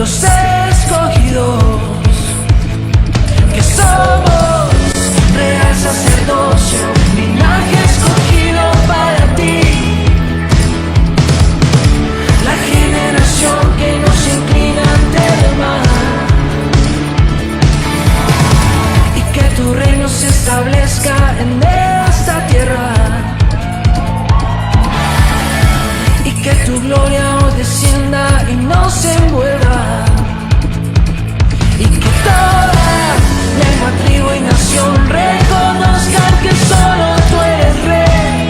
los escogidos, que somos real sacerdocio, linaje escogido para ti, la generación que no se inclina ante el mal, y que tu reino se establezca en esta tierra, y que tu gloria hoy descienda y nos envuelva, y que toda lengua, tribu y nación reconozcan que solo tú eres rey.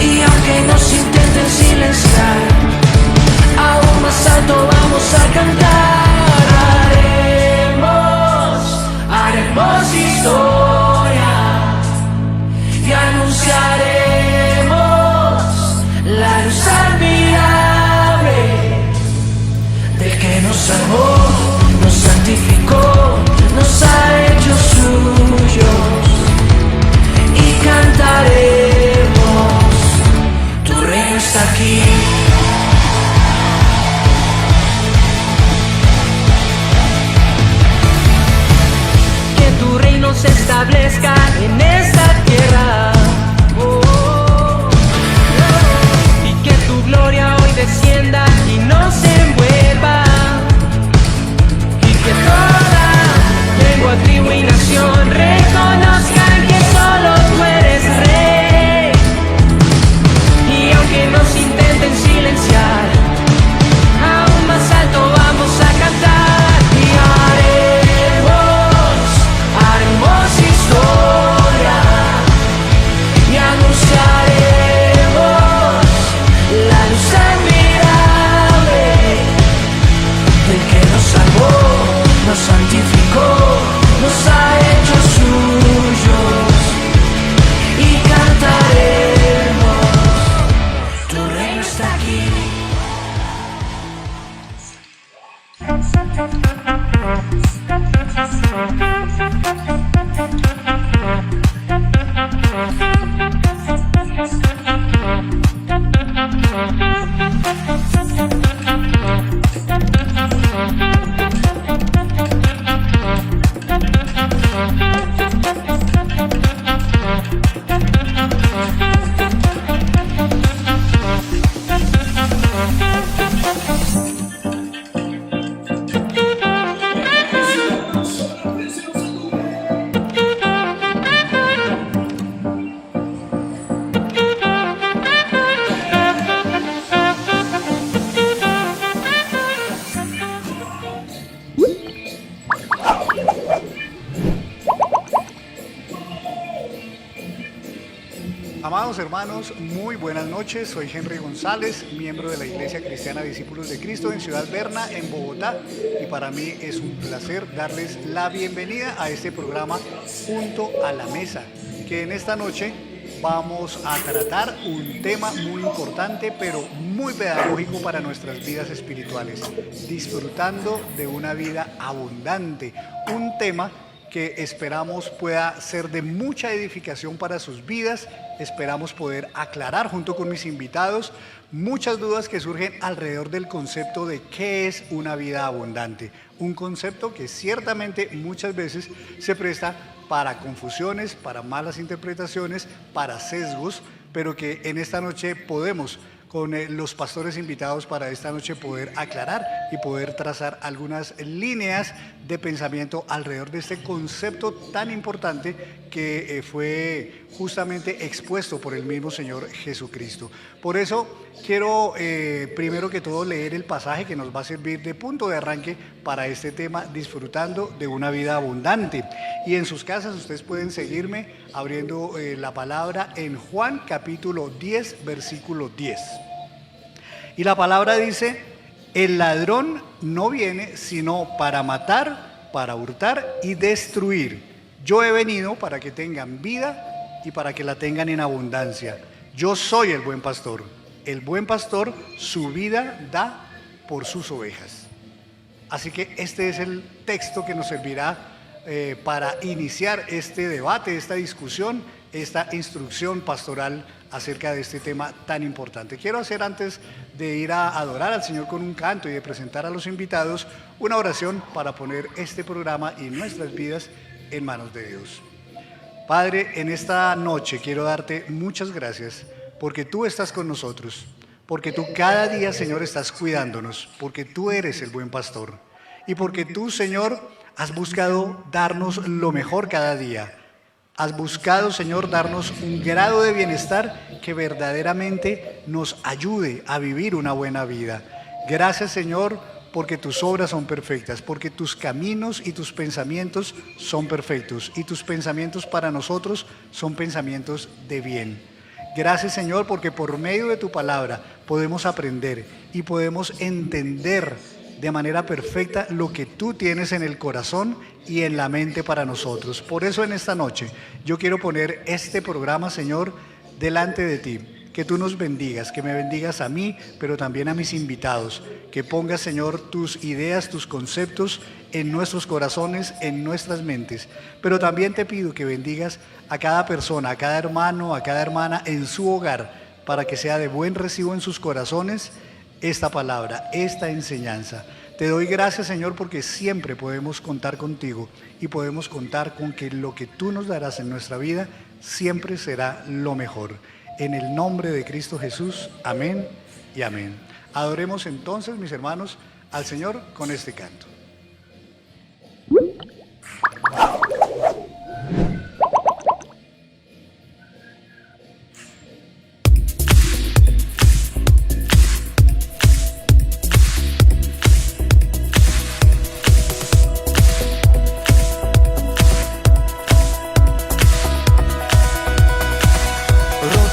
Y aunque nos intenten silenciar, aún más alto vamos a cantar. Haremos historia y anunciaremos la luz admirable del que nos salvó, nos santificó, nos ha hecho suyos, y cantaremos, tu reino está aquí. Que tu reino se establezca en esta tierra, y que tu gloria hoy descienda y nos envuelva, y que toda lengua, tribu y nación reconozcan que solo tú eres rey. Y aunque nos intenten silenciar, aún más alto vamos a cantar. Y haremos historia y anunciaremos la luz admirable del que nos salvó, nos santificó, nos ha hecho suyos, y cantaremos, tu reino está aquí. Amados hermanos, muy buenas noches. Soy Henry González, miembro de la Iglesia Cristiana Discípulos de Cristo en Ciudad Berna, en Bogotá, y para mí es un placer darles la bienvenida a este programa Junto a la Mesa, que en esta noche vamos a tratar un tema muy importante, pero muy pedagógico para nuestras vidas espirituales: disfrutando de una vida abundante, un tema que esperamos pueda ser de mucha edificación para sus vidas. Esperamos poder aclarar junto con mis invitados muchas dudas que surgen alrededor del concepto de qué es una vida abundante. Un concepto que ciertamente muchas veces se presta para confusiones, para malas interpretaciones, para sesgos, pero que en esta noche podemos, con los pastores invitados para esta noche, poder aclarar y poder trazar algunas líneas de pensamiento alrededor de este concepto tan importante que fue justamente expuesto por el mismo Señor Jesucristo. Por eso quiero primero que todo leer el pasaje que nos va a servir de punto de arranque para este tema, disfrutando de una vida abundante. Y en sus casas ustedes pueden seguirme abriendo la palabra en Juan capítulo 10, versículo 10. Y la palabra dice: el ladrón no viene sino para matar, para hurtar y destruir. Yo he venido para que tengan vida y para que la tengan en abundancia. Yo soy el buen pastor. El buen pastor su vida da por sus ovejas. Así que este es el texto que nos servirá para iniciar este debate, esta discusión, esta instrucción pastoral acerca de este tema tan importante. Quiero hacer, antes de ir a adorar al Señor con un canto y de presentar a los invitados, una oración para poner este programa y nuestras vidas en manos de Dios. Padre, en esta noche quiero darte muchas gracias porque tú estás con nosotros, porque tú cada día, Señor, estás cuidándonos, porque tú eres el buen pastor y porque tú, Señor, has buscado darnos lo mejor cada día. Has buscado, Señor, darnos un grado de bienestar que verdaderamente nos ayude a vivir una buena vida. Gracias, Señor, porque tus obras son perfectas, porque tus caminos y tus pensamientos son perfectos y tus pensamientos para nosotros son pensamientos de bien. Gracias, Señor, porque por medio de tu palabra podemos aprender y podemos entender de manera perfecta lo que tú tienes en el corazón y en la mente para nosotros. Por eso en esta noche yo quiero poner este programa, Señor, delante de ti. Que tú nos bendigas, que me bendigas a mí, pero también a mis invitados. Que pongas, Señor, tus ideas, tus conceptos en nuestros corazones, en nuestras mentes. Pero también te pido que bendigas a cada persona, a cada hermano, a cada hermana en su hogar, para que sea de buen recibo en sus corazones esta palabra, esta enseñanza. Te doy gracias, Señor, porque siempre podemos contar contigo y podemos contar con que lo que tú nos darás en nuestra vida siempre será lo mejor. En el nombre de Cristo Jesús, amén y amén. Adoremos entonces, mis hermanos, al Señor con este canto.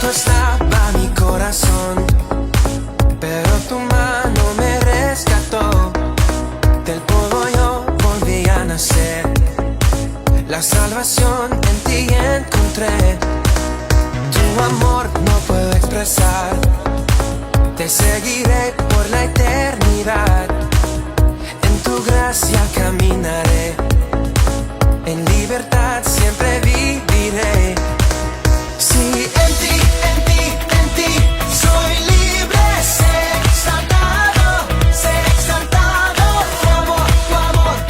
Estaba mi corazón, pero tu mano me rescató. Del polvo yo volví a nacer. La salvación en ti encontré. Tu amor no puedo expresar. Te seguiré por la eternidad. En tu gracia caminaré. En libertad siempre viviré. Si en ti soy libre, sé exaltado,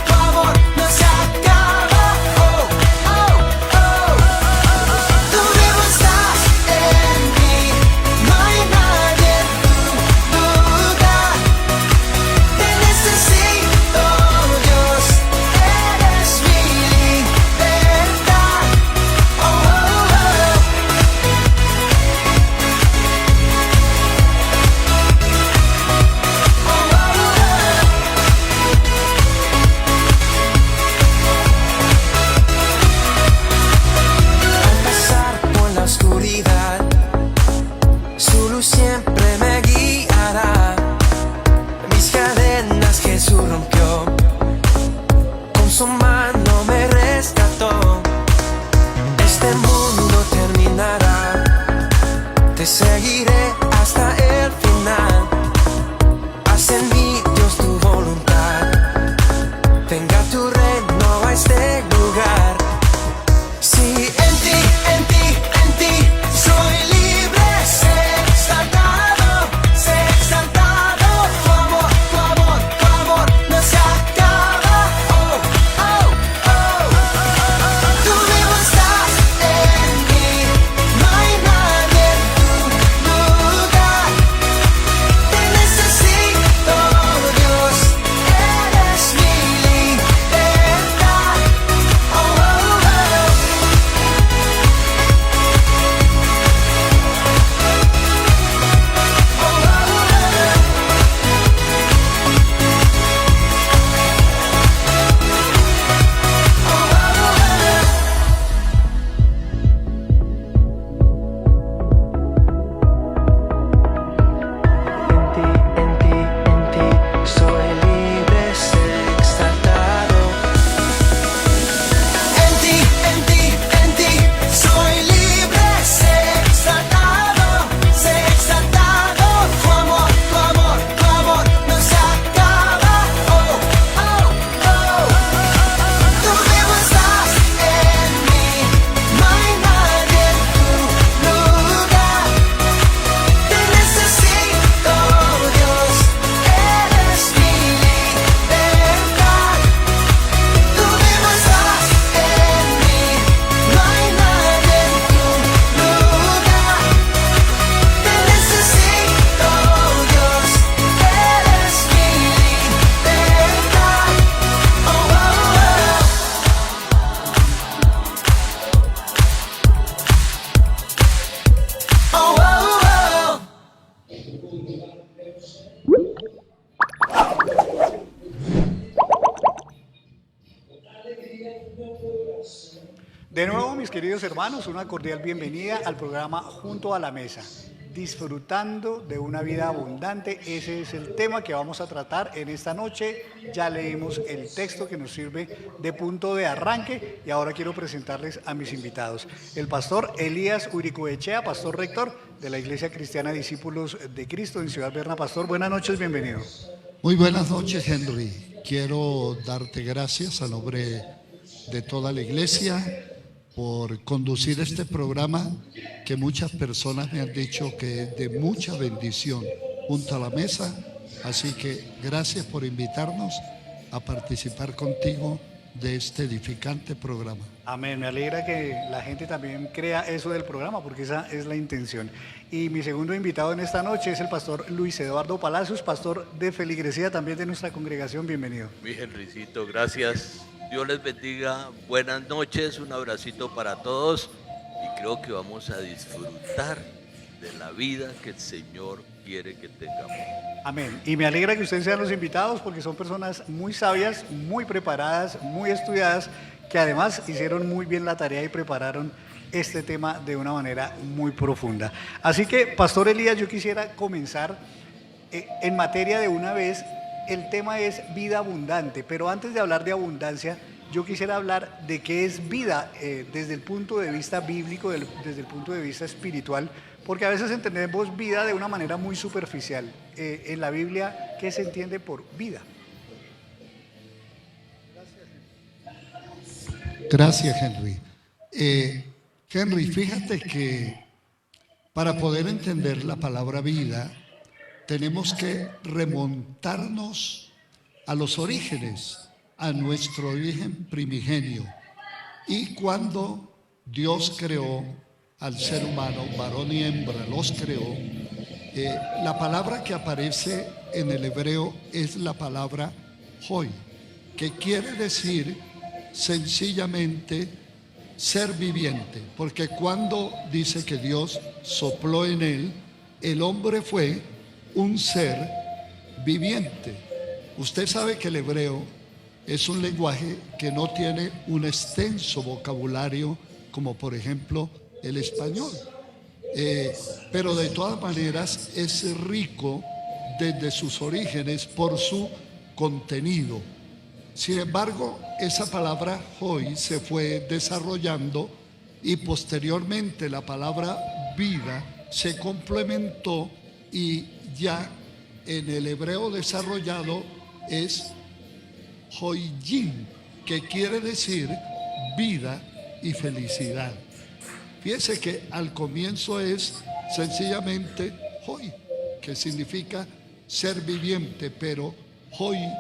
tu amor no se acaba. Oh, oh, oh. Tú vivo estás en mí, no hay nadie en tu duda. Te necesito, Dios, eres mi libertad. Oh, oh, oh. Oscuridad, su luz siempre me guiará. Mis cadenas Jesús rompió, con su mano me rescató. Este mundo terminará, te seguiré hasta el final. Haz en mí, Dios, tu voluntad. Venga tu reino a este lugar. Si en ti soy libre, sé exaltado, tu amor no se acaba. Oh, oh, oh. Tú vivo estás en mí, no hay nadie en tu De nuevo, mis queridos hermanos, una cordial bienvenida al programa Junto a la Mesa. Disfrutando de una vida abundante, ese es el tema que vamos a tratar en esta noche. Ya leímos el texto que nos sirve de punto de arranque y ahora quiero presentarles a mis invitados. El pastor Elías Uricoechea, pastor rector de la Iglesia Cristiana Discípulos de Cristo en Ciudad Berna. Pastor, buenas noches, bienvenido. Muy buenas noches, Henry. Quiero darte gracias a nombre de toda la iglesia por conducir este programa que muchas personas me han dicho que es de mucha bendición junto a la mesa. Así que gracias por invitarnos a participar contigo de este edificante programa. Amén, me alegra que la gente también crea eso del programa porque esa es la intención. Y mi segundo invitado en esta noche es el pastor Luis Eduardo Palacios, pastor de feligresía también de nuestra congregación. Bienvenido. Mi Henricito, gracias. Dios les bendiga. Buenas noches, un abracito para todos y creo que vamos a disfrutar de la vida que el Señor quiere que tengamos. Amén. Y me alegra que ustedes sean los invitados porque son personas muy sabias, muy preparadas, muy estudiadas, que además hicieron muy bien la tarea y prepararon este tema de una manera muy profunda. Así que, Pastor Elías, yo quisiera comenzar en materia de una vez. El tema es vida abundante, pero antes de hablar de abundancia, yo quisiera hablar de qué es vida desde el punto de vista bíblico, desde el punto de vista espiritual, porque a veces entendemos vida de una manera muy superficial. En la Biblia, ¿qué se entiende por vida? Gracias, Henry. Henry, fíjate que para poder entender la palabra vida, tenemos que remontarnos a los orígenes, a nuestro origen primigenio. Y cuando Dios creó al ser humano, varón y hembra, los creó, la palabra que aparece en el hebreo es la palabra hoy, que quiere decir sencillamente ser viviente, porque cuando dice que Dios sopló en él, el hombre fue un ser viviente. Usted sabe que el hebreo es un lenguaje que no tiene un extenso vocabulario como por ejemplo el español, pero de todas maneras es rico desde sus orígenes por su contenido. Sin embargo, esa palabra hoy se fue desarrollando y posteriormente la palabra vida se complementó y ya en el hebreo desarrollado es hoyim, que quiere decir vida y felicidad. Fíjese que al comienzo es sencillamente hoy, que significa ser viviente, pero hoyim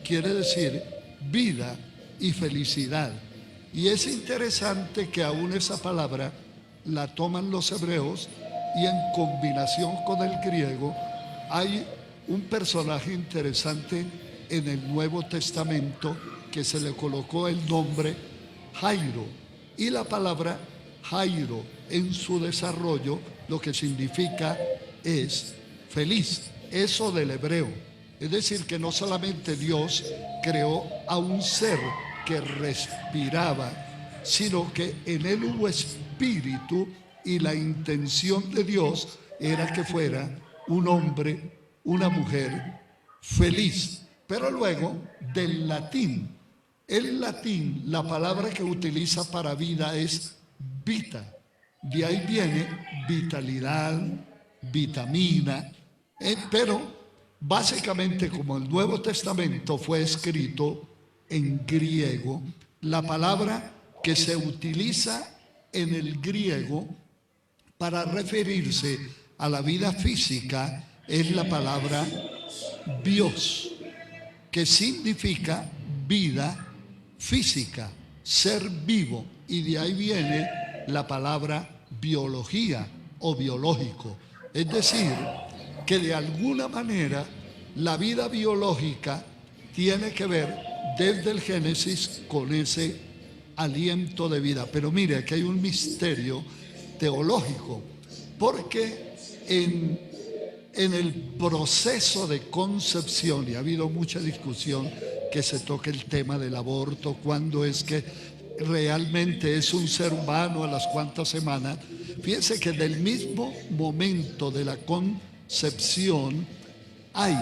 quiere decir vida y felicidad. Y es interesante que aún esa palabra la toman los hebreos y en combinación con el griego hay un personaje interesante en el Nuevo Testamento que se le colocó el nombre Jairo, y la palabra Jairo en su desarrollo lo que significa es feliz, eso del hebreo. Es decir, que no solamente Dios creó a un ser que respiraba, sino que en él hubo espíritu y la intención de Dios era que fuera un hombre, una mujer feliz. Pero luego del latín, el latín, la palabra que utiliza para vida es vita. De ahí viene vitalidad, vitamina, pero básicamente como el Nuevo Testamento fue escrito en griego, la palabra que se utiliza en el griego para referirse a la vida física es la palabra bios, que significa vida física, ser vivo, y de ahí viene la palabra biología o biológico. Es decir, que de alguna manera la vida biológica tiene que ver desde el Génesis con ese aliento de vida. Pero mire, aquí hay un misterio teológico, porque en el proceso de concepción, y ha habido mucha discusión que se toque el tema del aborto, cuándo es que realmente es un ser humano a las cuantas semanas, fíjense que del mismo momento de la concepción hay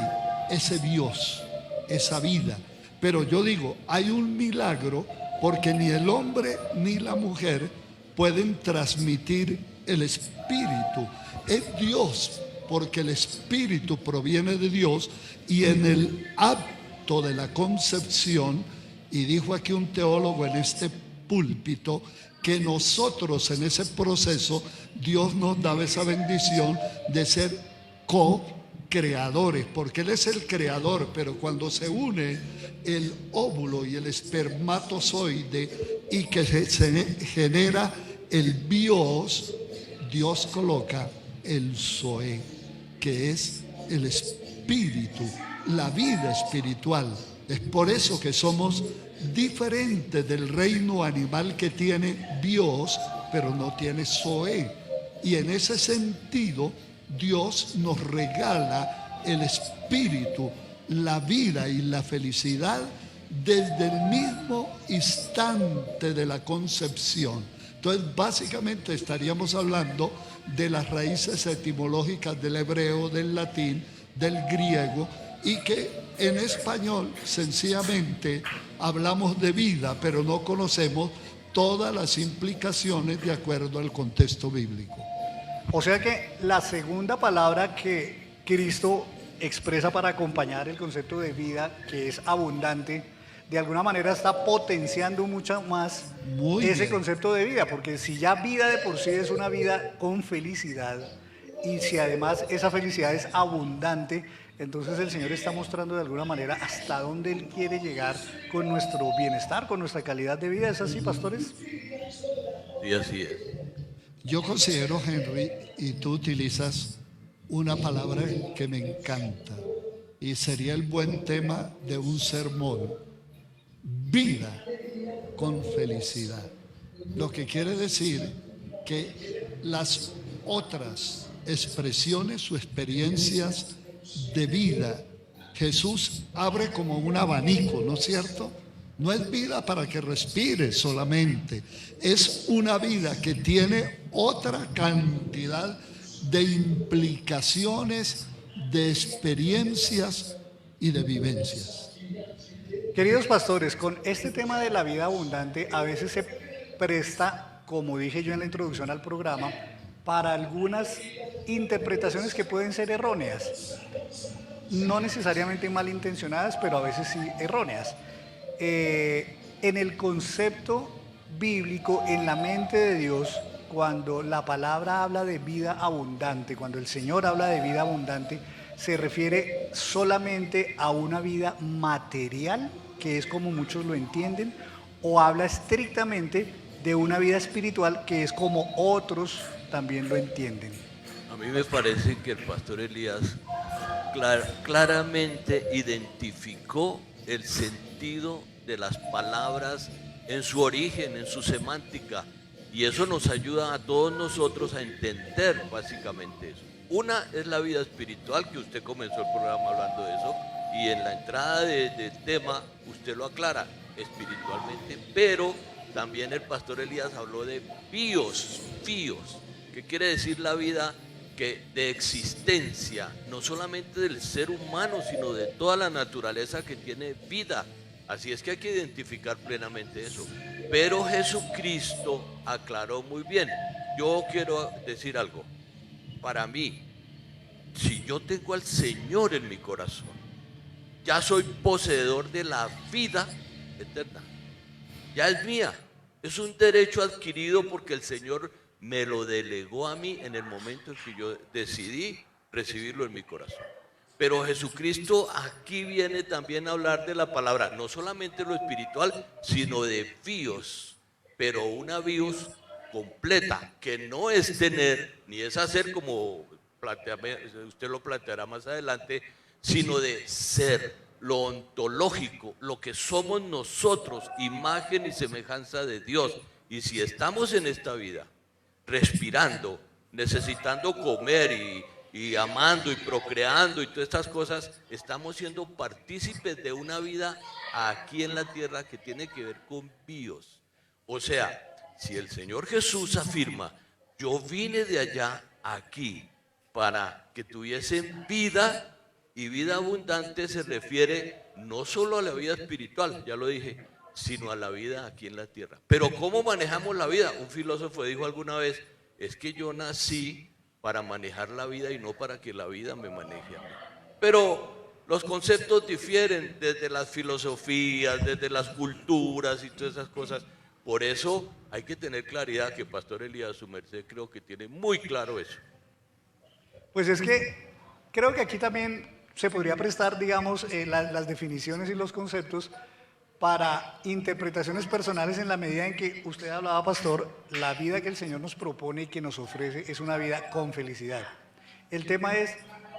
ese Dios, esa vida. Pero yo digo, hay un milagro porque ni el hombre ni la mujer pueden transmitir el espíritu. Es Dios, porque el espíritu proviene de Dios, y en el acto de la concepción, y dijo aquí un teólogo en este púlpito, que nosotros en ese proceso, Dios nos daba esa bendición de ser co-creadores, porque Él es el creador, pero cuando se une el óvulo y el espermatozoide y que se genera el bios, Dios coloca el zoe, que es el espíritu, la vida espiritual. Es por eso que somos diferentes del reino animal, que tiene bios, pero no tiene zoe. Y en ese sentido, Dios nos regala el espíritu, la vida y la felicidad desde el mismo instante de la concepción. Entonces, básicamente estaríamos hablando de las raíces etimológicas del hebreo, del latín, del griego, y que en español sencillamente hablamos de vida, pero no conocemos todas las implicaciones de acuerdo al contexto bíblico. O sea que la segunda palabra que Cristo expresa para acompañar el concepto de vida, que es abundante, de alguna manera está potenciando mucho más ese concepto de vida, porque si ya vida de por sí es una vida con felicidad, y si además esa felicidad es abundante, entonces el Señor está mostrando de alguna manera hasta dónde Él quiere llegar con nuestro bienestar, con nuestra calidad de vida. ¿Es así, pastores? Sí, así es. Yo considero, Henry, y tú utilizas una palabra que me encanta, y sería el buen tema de un sermón: vida con felicidad. Lo que quiere decir que las otras expresiones o experiencias de vida, Jesús abre como un abanico, ¿no es cierto? No es vida para que respires solamente, es una vida que tiene otra cantidad de implicaciones, de experiencias y de vivencias. Queridos pastores, con este tema de la vida abundante a veces se presta, como dije yo en la introducción al programa, para algunas interpretaciones que pueden ser erróneas, no necesariamente malintencionadas, pero a veces sí erróneas. En el concepto bíblico, en la mente de Dios, cuando la palabra habla de vida abundante, cuando el Señor habla de vida abundante, se refiere solamente a una vida material, que es como muchos lo entienden, o habla estrictamente de una vida espiritual, que es como otros también lo entienden. A mí me parece que el pastor Elías claramente identificó el sentido de las palabras en su origen, en su semántica, y eso nos ayuda a todos nosotros a entender básicamente eso. Una es la vida espiritual, que usted comenzó el programa hablando de eso, y en la entrada del tema usted lo aclara espiritualmente, pero también el pastor Elías habló de bios, que quiere decir la vida de existencia, no solamente del ser humano, sino de toda la naturaleza que tiene vida. Así es que hay que identificar plenamente eso. Pero Jesucristo aclaró muy bien. Yo quiero decir algo. Para mí, si yo tengo al Señor en mi corazón, ya soy poseedor de la vida eterna. Ya es mía. Es un derecho adquirido porque el Señor me lo delegó a mí en el momento en que yo decidí recibirlo en mi corazón. Pero Jesucristo aquí viene también a hablar de la palabra, no solamente lo espiritual, sino de bios, pero una bios completa, que no es tener, ni es hacer como usted lo planteará más adelante, sino de ser, lo ontológico, lo que somos nosotros, imagen y semejanza de Dios. Y si estamos en esta vida, respirando, necesitando comer y amando y procreando y todas estas cosas, estamos siendo partícipes de una vida aquí en la tierra que tiene que ver con bios. O sea, si el Señor Jesús afirma, yo vine de allá aquí para que tuviesen vida, y vida abundante se refiere no solo a la vida espiritual, ya lo dije, sino a la vida aquí en la tierra. Pero ¿cómo manejamos la vida? Un filósofo dijo alguna vez, es que yo nací para manejar la vida y no para que la vida me maneje a mí. Pero los conceptos difieren desde las filosofías, desde las culturas y todas esas cosas. Por eso hay que tener claridad, que Pastor Elías, su merced, creo que tiene muy claro eso. Pues es que creo que aquí también se podría prestar, digamos, las definiciones y los conceptos para interpretaciones personales en la medida en que usted hablaba, pastor, la vida que el Señor nos propone y que nos ofrece es una vida con felicidad. El tema es,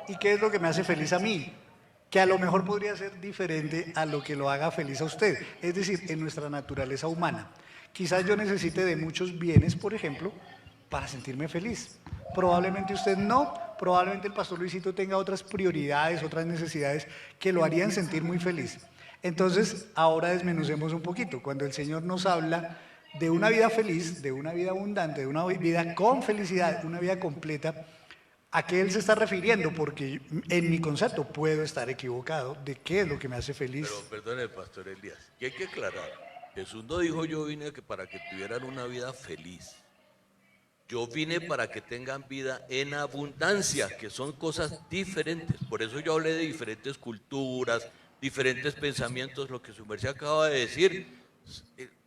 ¿y qué es lo que me hace feliz a mí? Que a lo mejor podría ser diferente a lo que lo haga feliz a usted, es decir, en nuestra naturaleza humana. Quizás yo necesite de muchos bienes, por ejemplo, para sentirme feliz. Probablemente usted no, probablemente el pastor Luisito tenga otras prioridades, otras necesidades que lo harían sentir muy feliz. Entonces, ahora desmenucemos un poquito. Cuando el Señor nos habla de una vida feliz, de una vida abundante, de una vida con felicidad, una vida completa, ¿a qué Él se está refiriendo? Porque en mi concepto puedo estar equivocado de qué es lo que me hace feliz. Pero perdone, Pastor Elías, y hay que aclarar, Jesús no dijo yo vine para que tuvieran una vida feliz. Yo vine para que tengan vida en abundancia, que son cosas diferentes. Por eso yo hablé de diferentes culturas, diferentes pensamientos, lo que su merced acaba de decir.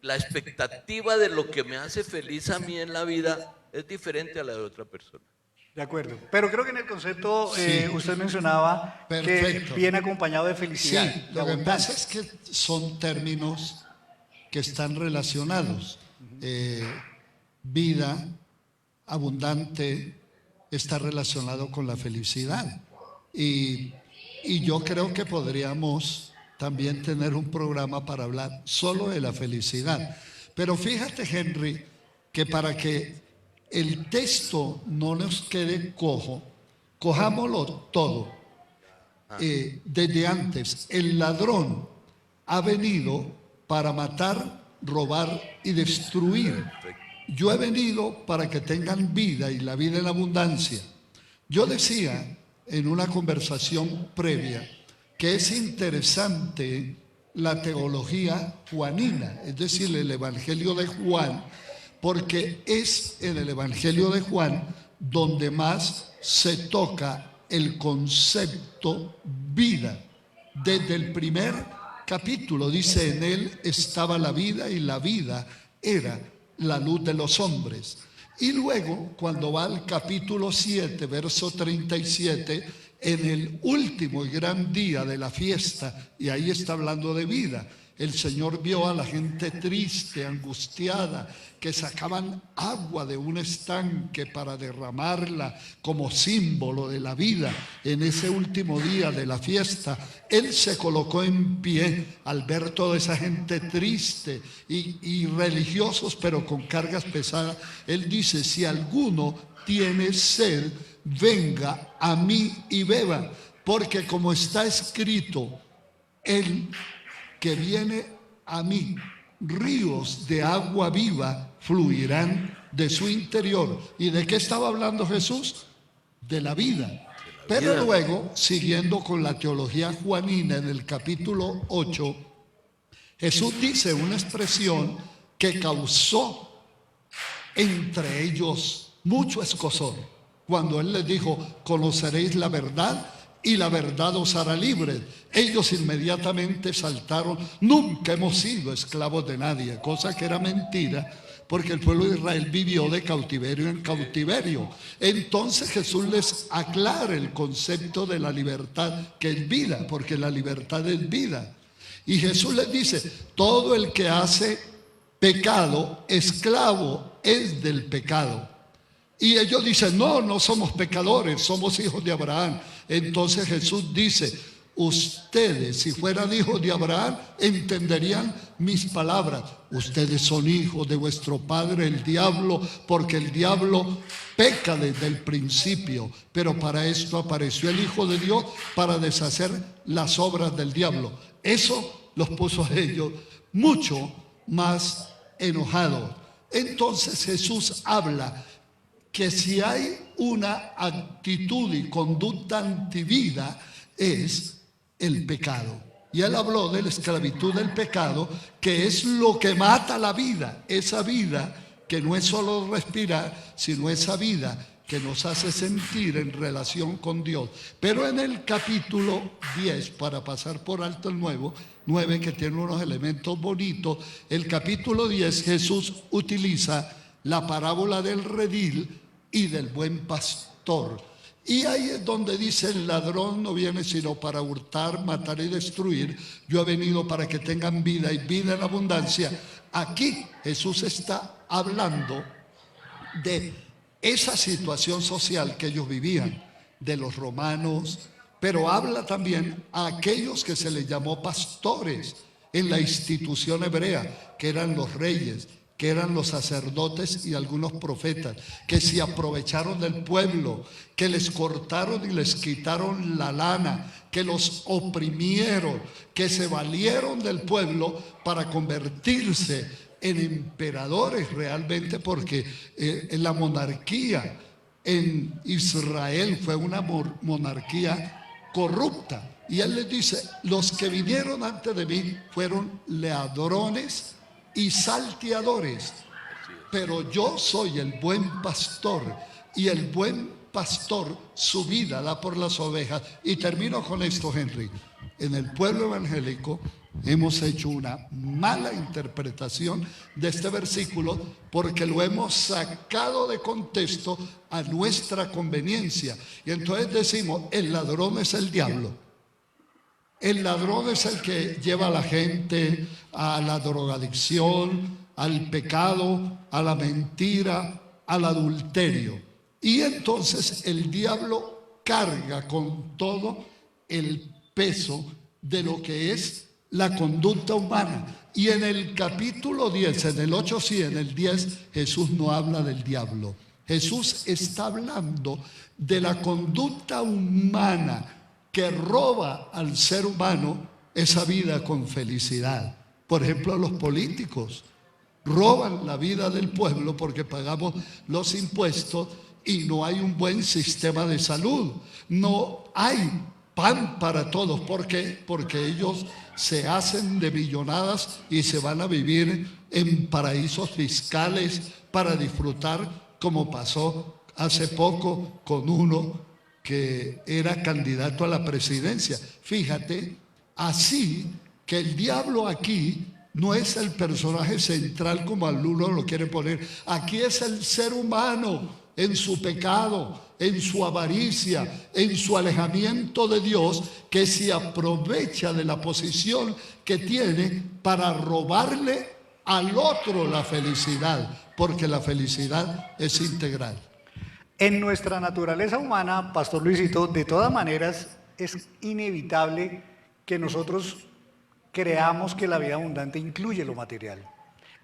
La expectativa de lo que me hace feliz a mí en la vida es diferente a la de otra persona. De acuerdo. Pero creo que en el concepto Sí. usted mencionaba Perfecto. que viene acompañado de felicidad. Sí, de lo que abundancia. pasa es que son términos que están relacionados. Vida abundante está relacionado con la felicidad. Y yo creo que podríamos también tener un programa para hablar solo de la felicidad. Pero fíjate, Henry, que para que el texto no nos quede cojo, cojámoslo todo. Desde antes, el ladrón ha venido para matar, robar y destruir. Yo he venido para que tengan vida y la vida en abundancia. Yo decía en una conversación previa que es interesante la teología juanina, es decir, el Evangelio de Juan, porque es en el Evangelio de Juan donde más se toca el concepto vida. Desde el primer capítulo dice, en él estaba la vida y la vida era la luz de los hombres. Y luego, cuando va al capítulo 7, verso 37, en el último y gran día de la fiesta, y ahí está hablando de vida, el Señor vio a la gente triste, angustiada, que sacaban agua de un estanque para derramarla como símbolo de la vida. En ese último día de la fiesta, Él se colocó en pie al ver toda esa gente triste y religiosos, pero con cargas pesadas. Él dice, si alguno tiene sed, venga a mí y beba, porque como está escrito, el que viene a mí, ríos de agua viva fluirán de su interior. ¿Y de qué estaba hablando Jesús? De la vida. Pero luego, siguiendo con la teología juanina, en el capítulo 8, Jesús dice una expresión que causó entre ellos mucho escozor. Cuando Él les dijo, conoceréis la verdad y la verdad os hará libres. Ellos inmediatamente saltaron, nunca hemos sido esclavos de nadie, cosa que era mentira, porque el pueblo de Israel vivió de cautiverio en cautiverio. Entonces Jesús les aclara el concepto de la libertad, que es vida, porque la libertad es vida. Y Jesús les dice, todo el que hace pecado, esclavo es del pecado. Y ellos dicen, no somos pecadores, somos hijos de Abraham. Entonces Jesús dice, ustedes, si fueran hijos de Abraham, entenderían mis palabras. Ustedes son hijos de vuestro padre el diablo, porque el diablo peca desde el principio. Pero para esto apareció el Hijo de Dios, para deshacer las obras del diablo. Eso los puso a ellos mucho más enojados. Entonces Jesús habla que si hay una actitud y conducta antivida es el pecado. Y él habló de la esclavitud del pecado, que es lo que mata la vida, esa vida que no es solo respirar, sino esa vida que nos hace sentir en relación con Dios. Pero en el capítulo 10, para pasar por alto el 9, que tiene unos elementos bonitos, el capítulo 10 Jesús utiliza la parábola del redil y del buen pastor. Y ahí es donde dice: el ladrón no viene sino para hurtar, matar y destruir. Yo he venido para que tengan vida y vida en abundancia. Aquí Jesús está hablando de esa situación social que ellos vivían, de los romanos, pero habla también a aquellos que se les llamó pastores en la institución hebrea, que eran los reyes, que eran los sacerdotes y algunos profetas, que se aprovecharon del pueblo, que les cortaron y les quitaron la lana, que los oprimieron, que se valieron del pueblo para convertirse en emperadores realmente, porque en la monarquía en Israel fue una monarquía corrupta. Y él les dice: los que vinieron antes de mí fueron ladrones y salteadores, pero yo soy el buen pastor, y el buen pastor su vida da por las ovejas. Y termino con esto, Henry. En el pueblo evangélico hemos hecho una mala interpretación de este versículo porque lo hemos sacado de contexto a nuestra conveniencia. Y entonces decimos: el ladrón es el diablo. El ladrón es el que lleva a la gente a la drogadicción, al pecado, a la mentira, al adulterio. Y entonces el diablo carga con todo el peso de lo que es la conducta humana. Y en el capítulo 10, en el 8 sí, en el 10, Jesús no habla del diablo. Jesús está hablando de la conducta humana que roba al ser humano esa vida con felicidad. Por ejemplo, los políticos roban la vida del pueblo porque pagamos los impuestos y no hay un buen sistema de salud. No hay pan para todos. ¿Por qué? Porque ellos se hacen de millonadas y se van a vivir en paraísos fiscales para disfrutar, como pasó hace poco con uno que era candidato a la presidencia. Fíjate, así que el diablo aquí no es el personaje central como algunos lo quieren poner. Aquí es el ser humano en su pecado, en su avaricia, en su alejamiento de Dios, que se aprovecha de la posición que tiene para robarle al otro la felicidad, porque la felicidad es integral. En nuestra naturaleza humana, Pastor Luisito, de todas maneras es inevitable que nosotros creamos que la vida abundante incluye lo material.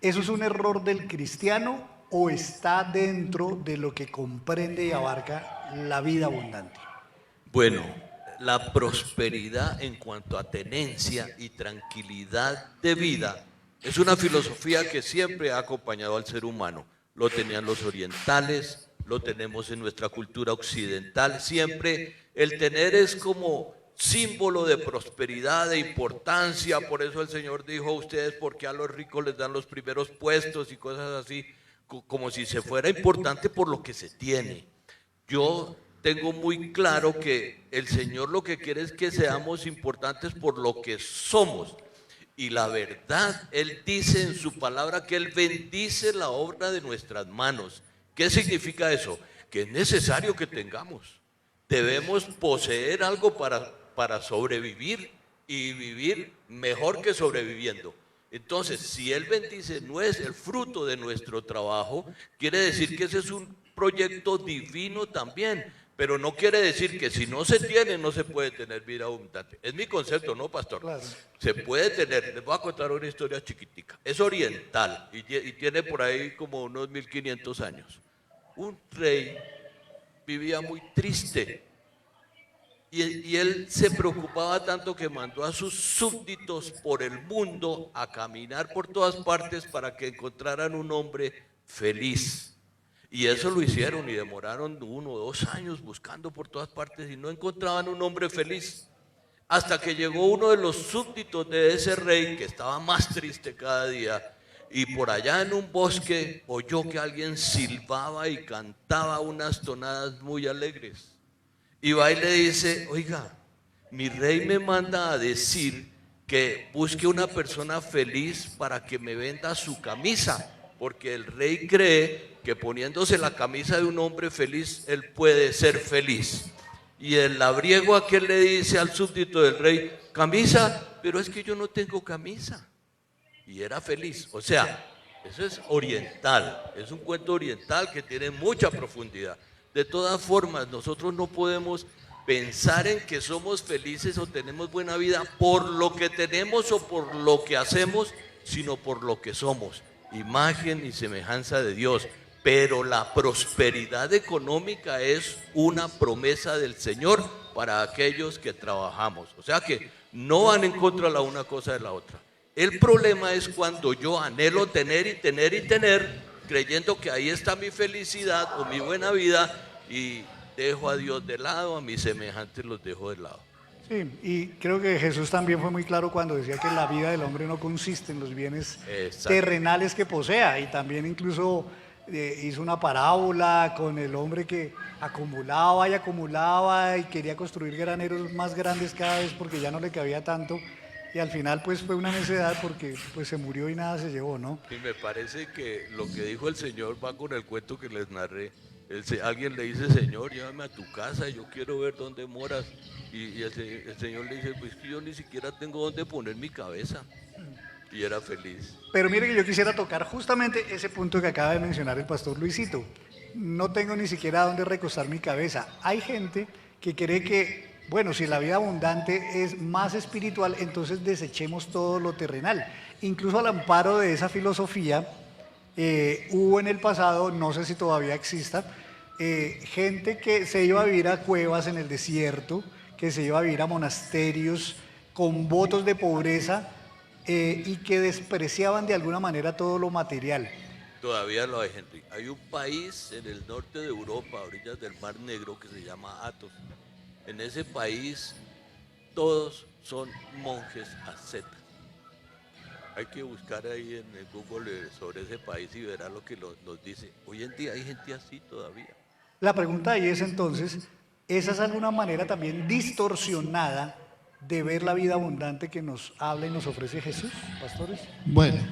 ¿Eso es un error del cristiano o está dentro de lo que comprende y abarca la vida abundante? Bueno, la prosperidad en cuanto a tenencia y tranquilidad de vida es una filosofía que siempre ha acompañado al ser humano. Lo tenían los orientales, lo tenemos en nuestra cultura occidental. Siempre el tener es como símbolo de prosperidad, de importancia. Por eso el Señor dijo: ustedes, ¿por qué a los ricos les dan los primeros puestos? Y cosas así, como si se fuera importante por lo que se tiene. Yo tengo muy claro que el Señor lo que quiere es que seamos importantes por lo que somos. Y la verdad, Él dice en su palabra que Él bendice la obra de nuestras manos. ¿Qué significa eso? Que es necesario que tengamos. Debemos poseer algo para sobrevivir y vivir mejor que sobreviviendo. Entonces, si Él bendice no es el fruto de nuestro trabajo, quiere decir que ese es un proyecto divino también. Pero no quiere decir que si no se tiene, no se puede tener vida abundante. Es mi concepto, ¿no, pastor? Claro. Se puede tener. Les voy a contar una historia chiquitica. Es oriental y tiene por ahí como unos 1500 años. Un rey vivía muy triste Y él se preocupaba tanto que mandó a sus súbditos por el mundo a caminar por todas partes para que encontraran un hombre feliz. Y eso lo hicieron y demoraron 1 o 2 años buscando por todas partes y no encontraban un hombre feliz. Hasta que llegó uno de los súbditos de ese rey que estaba más triste cada día y por allá en un bosque oyó que alguien silbaba y cantaba unas tonadas muy alegres. Y va y le dice, oiga, mi rey me manda a decir que busque una persona feliz para que me venda su camisa, porque el rey cree que poniéndose la camisa de un hombre feliz, él puede ser feliz. Y el labriego aquel le dice al súbdito del rey, camisa, pero es que yo no tengo camisa. Y era feliz. O sea, eso es oriental, es un cuento oriental que tiene mucha profundidad. De todas formas, nosotros no podemos pensar en que somos felices o tenemos buena vida por lo que tenemos o por lo que hacemos, sino por lo que somos, imagen y semejanza de Dios. Pero la prosperidad económica es una promesa del Señor para aquellos que trabajamos. O sea que no van en contra la una cosa de la otra. El problema es cuando yo anhelo tener y tener y tener, creyendo que ahí está mi felicidad o mi buena vida, y dejo a Dios de lado, a mis semejantes los dejo de lado. Sí, y creo que Jesús también fue muy claro cuando decía que la vida del hombre no consiste en los bienes terrenales que posea, y también incluso hizo una parábola con el hombre que acumulaba y acumulaba y quería construir graneros más grandes cada vez porque ya no le cabía tanto, y al final pues fue una necedad porque pues se murió y nada se llevó, ¿no? Y me parece que lo que dijo el Señor va con el cuento que les narré. Alguien le dice, Señor, llévame a tu casa, yo quiero ver dónde moras. Y el Señor le dice, pues que yo ni siquiera tengo dónde poner mi cabeza. Y era feliz. Pero mire que yo quisiera tocar justamente ese punto que acaba de mencionar el pastor Luisito. No tengo ni siquiera dónde recostar mi cabeza. Hay gente que cree que, bueno, si la vida abundante es más espiritual, entonces desechemos todo lo terrenal. Incluso al amparo de esa filosofía, hubo en el pasado, no sé si todavía exista, gente que se iba a vivir a cuevas en el desierto, que se iba a vivir a monasterios con votos de pobreza y que despreciaban de alguna manera todo lo material. Todavía lo hay, Henry. Hay un país en el norte de Europa, a orillas del Mar Negro, que se llama Athos. En ese país todos son monjes ascetas. Hay que buscar ahí en el Google sobre ese país y verá lo que nos dice. Hoy en día hay gente así todavía. La pregunta ahí es entonces, ¿esa es alguna manera también distorsionada de ver la vida abundante que nos habla y nos ofrece Jesús, pastores? Bueno,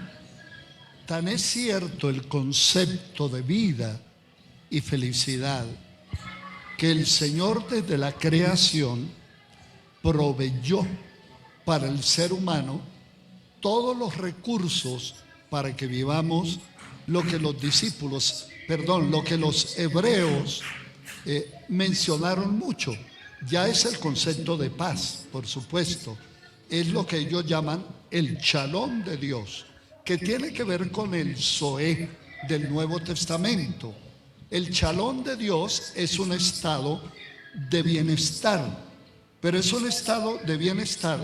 tan es cierto el concepto de vida y felicidad que el Señor desde la creación proveyó para el ser humano todos los recursos para que vivamos lo que los hebreos mencionaron mucho. Ya es el concepto de paz, por supuesto. Es lo que ellos llaman el shalom de Dios, que tiene que ver con el Zoé del Nuevo Testamento. El shalom de Dios es un estado de bienestar, pero es un estado de bienestar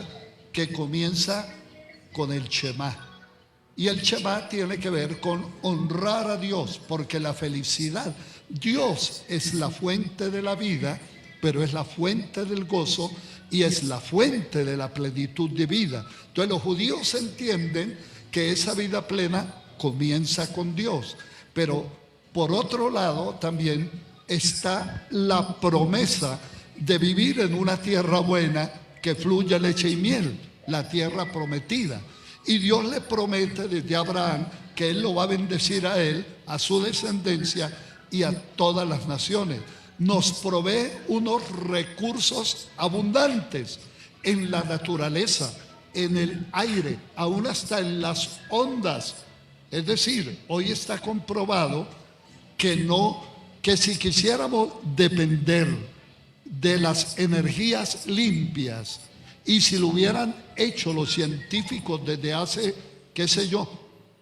que comienza con el Shema. Y el Shema tiene que ver con honrar a Dios, porque la felicidad, Dios es la fuente de la vida, pero es la fuente del gozo y es la fuente de la plenitud de vida. Entonces los judíos entienden que esa vida plena comienza con Dios, pero por otro lado también está la promesa de vivir en una tierra buena que fluya leche y miel, la tierra prometida. Y Dios le promete desde Abraham que Él lo va a bendecir a él, a su descendencia y a todas las naciones. Nos provee unos recursos abundantes en la naturaleza, en el aire, aún hasta en las ondas. Es decir, hoy está comprobado que si quisiéramos depender de las energías limpias, y si lo hubieran hecho los científicos desde hace,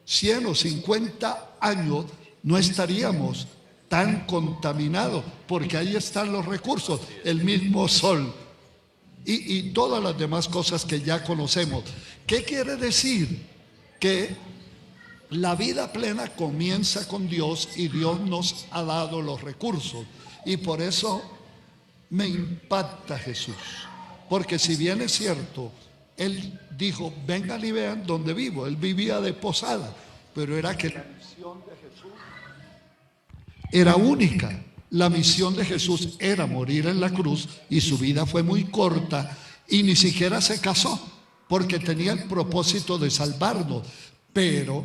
100 o 50 años, no estaríamos tan contaminados, porque ahí están los recursos, el mismo sol, y todas las demás cosas que ya conocemos. ¿Qué quiere decir? Que la vida plena comienza con Dios y Dios nos ha dado los recursos. Y por eso me impacta Jesús. Porque si bien es cierto, Él dijo, vengan y vean donde vivo. Él vivía de posada, pero era que la misión de Jesús era única. La misión de Jesús era morir en la cruz y su vida fue muy corta y ni siquiera se casó porque tenía el propósito de salvarnos. Pero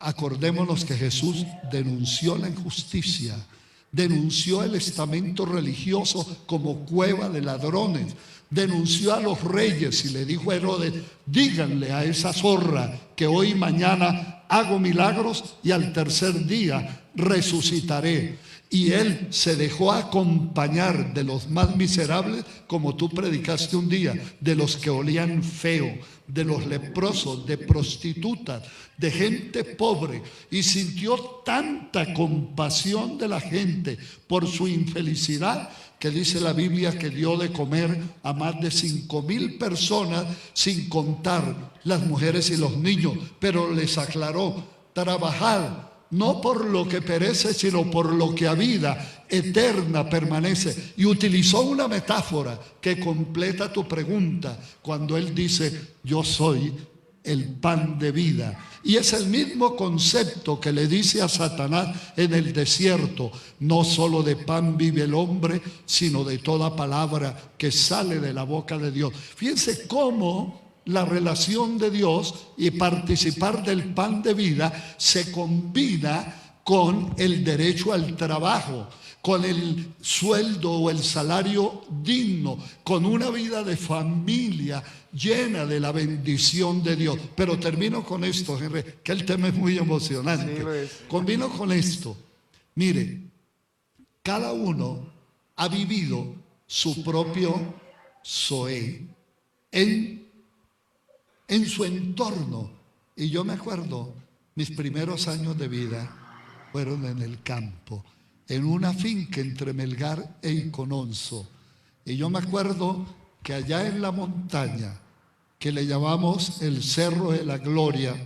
acordémonos que Jesús denunció la injusticia, denunció el estamento religioso como cueva de ladrones, denunció a los reyes y le dijo a Herodes, díganle a esa zorra que hoy y mañana hago milagros y al tercer día resucitaré. Y él se dejó acompañar de los más miserables, como tú predicaste un día, de los que olían feo, de los leprosos, de prostitutas, de gente pobre, y sintió tanta compasión de la gente por su infelicidad, que dice la Biblia que dio de comer a más de 5,000 personas, sin contar las mujeres y los niños, pero les aclaró, trabajad no por lo que perece, sino por lo que a vida eterna permanece. Y utilizó una metáfora que completa tu pregunta cuando él dice, yo soy el pan de vida. Y es el mismo concepto que le dice a Satanás en el desierto, no solo de pan vive el hombre, sino de toda palabra que sale de la boca de Dios. Fíjense cómo la relación de Dios y participar del pan de vida se combina con el derecho al trabajo, con el sueldo o el salario digno, con una vida de familia llena de la bendición de Dios. Pero termino con esto, Henry, que el tema es muy emocionante. Sí, combino con esto. Mire, cada uno ha vivido su propio Zoé en su entorno. Y yo me acuerdo, mis primeros años de vida fueron en el campo, en una finca entre Melgar e Icononso. Y yo me acuerdo que allá en la montaña, que le llamamos el Cerro de la Gloria,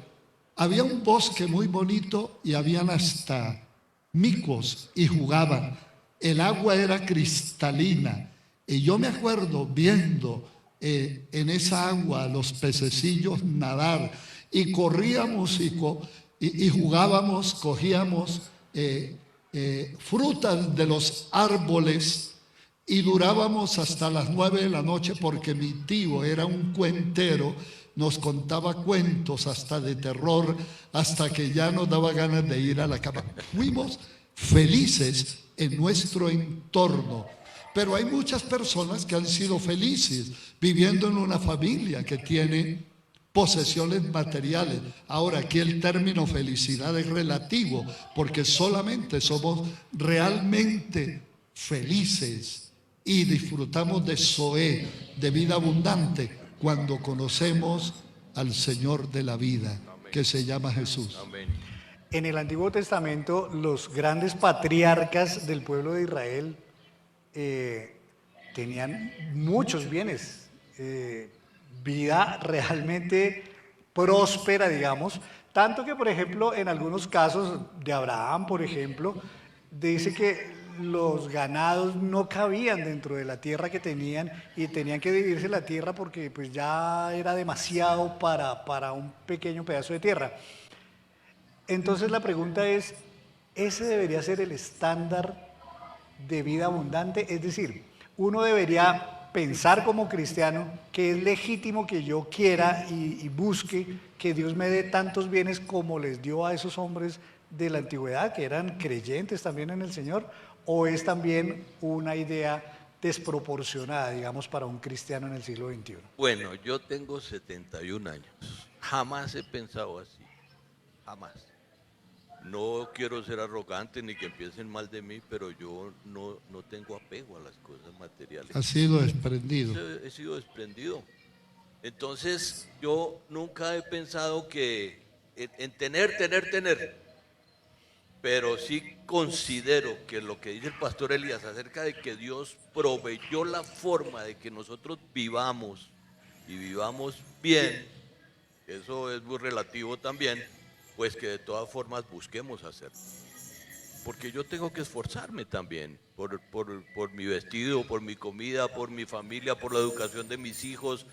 había un bosque muy bonito y habían hasta micos y jugaban. El agua era cristalina. Y yo me acuerdo viendo en esa agua los pececillos nadar, y corríamos y jugábamos, cogíamos frutas de los árboles y durábamos hasta las 9 de la noche porque mi tío era un cuentero, nos contaba cuentos hasta de terror, hasta que ya nos daba ganas de ir a la cama. Fuimos felices en nuestro entorno. Pero hay muchas personas que han sido felices viviendo en una familia que tiene posesiones materiales. Ahora, aquí el término felicidad es relativo, porque solamente somos realmente felices y disfrutamos de Zoé, de vida abundante, cuando conocemos al Señor de la vida, que se llama Jesús. Amén. En el Antiguo Testamento, los grandes patriarcas del pueblo de Israel tenían muchos bienes, vida realmente próspera, digamos, tanto que, por ejemplo, en algunos casos de Abraham, por ejemplo, dice que los ganados no cabían dentro de la tierra que tenían y tenían que dividirse la tierra porque pues ya era demasiado para un pequeño pedazo de tierra. Entonces la pregunta es, ¿ese debería ser el estándar de vida abundante? Es decir, uno debería pensar como cristiano que es legítimo que yo quiera y busque que Dios me dé tantos bienes como les dio a esos hombres de la antigüedad que eran creyentes también en el Señor, o es también una idea desproporcionada, digamos, para un cristiano en el siglo XXI. Bueno, yo tengo 71 años, jamás he pensado así, jamás. No quiero ser arrogante ni que empiecen mal de mí, pero yo no tengo apego a las cosas materiales. Ha sido desprendido. He sido desprendido. Entonces, yo nunca he pensado que en tener. pero sí considero que lo que dice el pastor Elías acerca de que Dios proveyó la forma de que nosotros vivamos y vivamos bien, eso es muy relativo también, pues que de todas formas busquemos hacerlo. Porque yo tengo que esforzarme también por mi vestido, por mi comida, por mi familia, por la educación de mis hijos,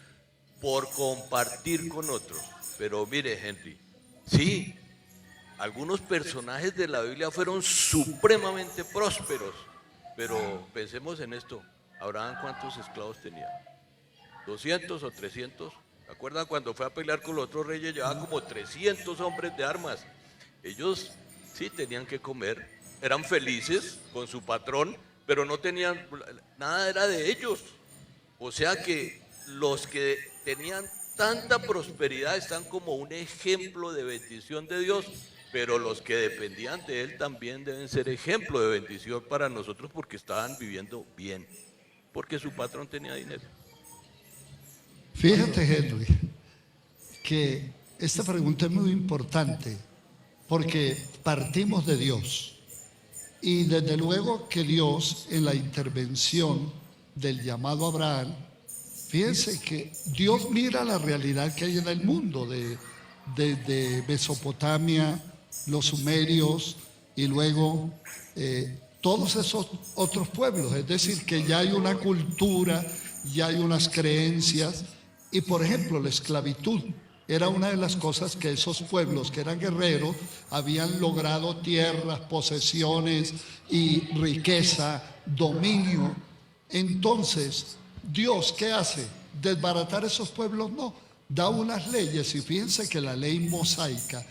por compartir con otros. Pero mire, Henry, sí, algunos personajes de la Biblia fueron supremamente prósperos, pero pensemos en esto, ¿Abraham cuántos esclavos tenía? ¿200 o 300? ¿Se acuerdan cuando fue a pelear con los otros reyes? Llevaba como 300 hombres de armas. Ellos sí tenían que comer, eran felices con su patrón, pero no tenían, nada era de ellos. O sea que los que tenían tanta prosperidad están como un ejemplo de bendición de Dios, pero los que dependían de Él también deben ser ejemplo de bendición para nosotros porque estaban viviendo bien, porque su patrón tenía dinero. Fíjate, Henry, que esta pregunta es muy importante porque partimos de Dios y desde luego que Dios en la intervención del llamado a Abraham, fíjense que Dios mira la realidad que hay en el mundo de Mesopotamia, los sumerios y luego todos esos otros pueblos, es decir, que ya hay una cultura, ya hay unas creencias. Y por ejemplo, la esclavitud era una de las cosas que esos pueblos que eran guerreros habían logrado: tierras, posesiones y riqueza, dominio. Entonces, Dios, ¿qué hace? ¿Desbaratar esos pueblos? No, da unas leyes. Y fíjense que la ley mosaica,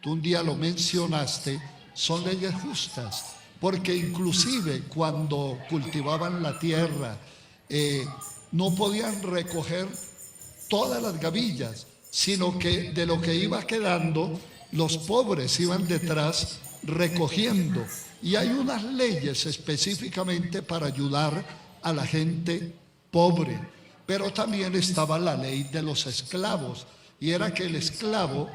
tú un día lo mencionaste, son leyes justas, porque inclusive cuando cultivaban la tierra, no podían recoger todas las gavillas, sino que de lo que iba quedando, los pobres iban detrás recogiendo. Y hay unas leyes específicamente para ayudar a la gente pobre. Pero también estaba la ley de los esclavos, y era que el esclavo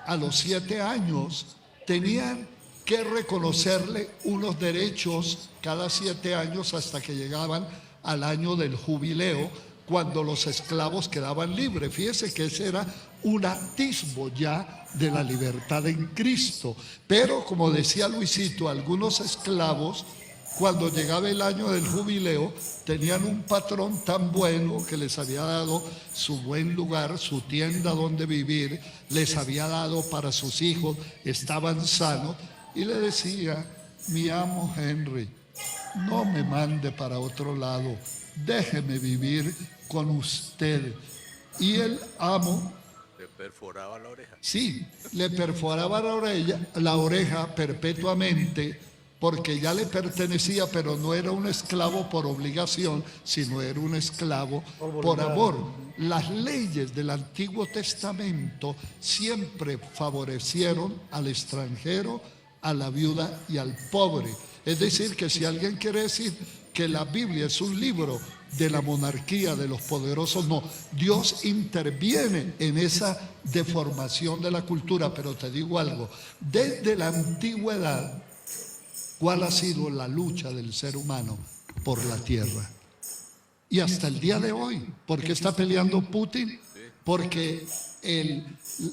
a los 7 años tenían que reconocerle unos derechos cada 7 años hasta que llegaban al año del jubileo, cuando los esclavos quedaban libres. Fíjese que ese era un atisbo ya de la libertad en Cristo. Pero como decía Luisito, algunos esclavos, cuando llegaba el año del jubileo, tenían un patrón tan bueno que les había dado su buen lugar, su tienda donde vivir, les había dado para sus hijos, estaban sanos, y le decía: mi amo Henry, no me mande para otro lado, déjeme vivir con usted. Y el amo Le perforaba la oreja. sí, le perforaba la oreja perpetuamente, porque ya le pertenecía, pero no era un esclavo por obligación, sino era un esclavo por amor. Las leyes del Antiguo Testamento siempre favorecieron al extranjero, a la viuda y al pobre. Es decir, que si alguien quiere decir que la Biblia es un libro de la monarquía, de los poderosos, no. Dios interviene en esa deformación de la cultura. Pero te digo algo, desde la antigüedad, ¿cuál ha sido la lucha del ser humano por la tierra? Y hasta el día de hoy, ¿por qué está peleando Putin? Porque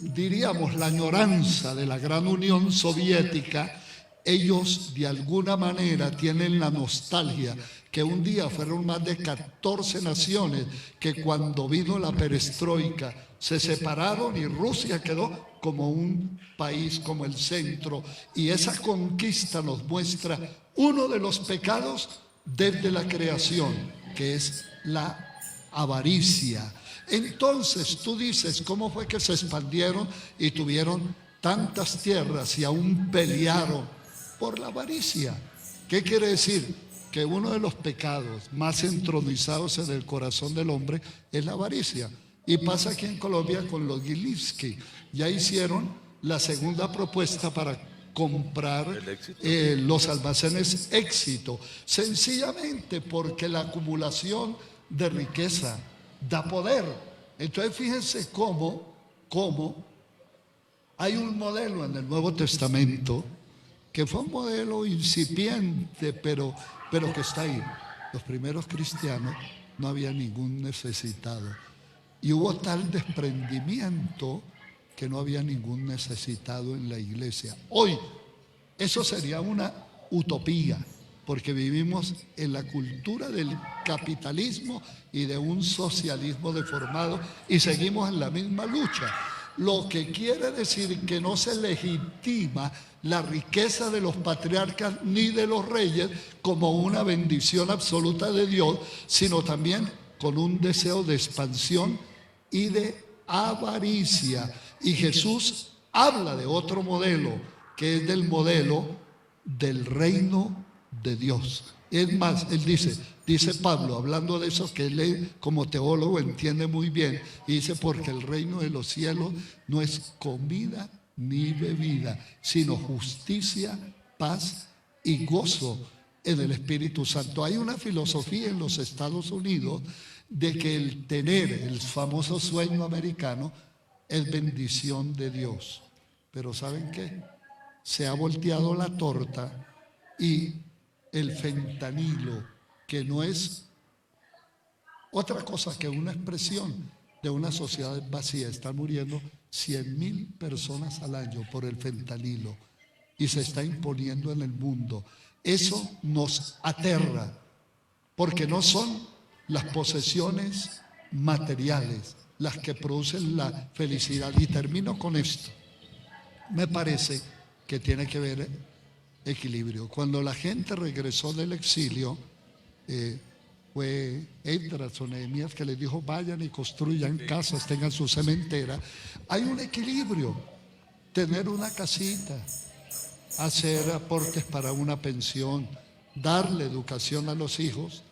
diríamos, la añoranza de la gran Unión Soviética, ellos de alguna manera tienen la nostalgia que un día fueron más de 14 naciones que cuando vino la perestroika se separaron y Rusia quedó como un país, como el centro. Y esa conquista nos muestra uno de los pecados desde la creación, que es la avaricia. Entonces tú dices, ¿cómo fue que se expandieron y tuvieron tantas tierras y aún pelearon? Por la avaricia. ¿Qué quiere decir? Que uno de los pecados más entronizados en el corazón del hombre es la avaricia. Y pasa aquí en Colombia con los Gilinski. Ya hicieron la segunda propuesta para comprar los almacenes Éxito, sencillamente porque la acumulación de riqueza da poder. Entonces fíjense cómo hay un modelo en el Nuevo Testamento que fue un modelo incipiente, pero que está ahí. Los primeros cristianos no había ningún necesitado. Y hubo tal desprendimiento que no había ningún necesitado en la iglesia. Hoy, eso sería una utopía, porque vivimos en la cultura del capitalismo y de un socialismo deformado y seguimos en la misma lucha. Lo que quiere decir que no se legitima la riqueza de los patriarcas ni de los reyes como una bendición absoluta de Dios, sino también con un deseo de expansión y de avaricia. Y Jesús habla de otro modelo, que es del modelo del reino de Dios. Es más, él dice Pablo, hablando de eso, que él como teólogo entiende muy bien, y dice, porque el reino de los cielos no es comida ni bebida, sino justicia, paz y gozo en el Espíritu Santo. Hay una filosofía en los Estados Unidos de que el tener el famoso sueño americano es bendición de Dios. Pero ¿saben qué? Se ha volteado la torta y el fentanilo, que no es otra cosa que una expresión de una sociedad vacía. Están muriendo 100,000 personas al año por el fentanilo y se está imponiendo en el mundo. Eso nos aterra, porque no son las posesiones materiales las que producen la felicidad. Y termino con esto. Me parece que tiene que ver equilibrio. Cuando la gente regresó del exilio, fue Esdras o Nehemías que les dijo, vayan y construyan casas, tengan su cementera. Hay un equilibrio. Tener una casita, hacer aportes para una pensión, darle educación a los hijos,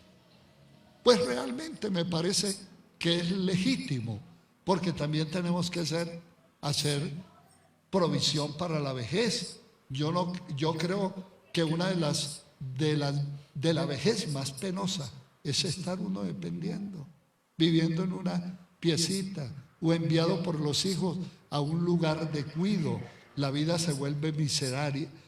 pues realmente me parece que es legítimo, porque también tenemos que hacer provisión para la vejez. Yo creo que una de la vejez más penosa es estar uno dependiendo, viviendo en una piecita o enviado por los hijos a un lugar de cuido. La vida se vuelve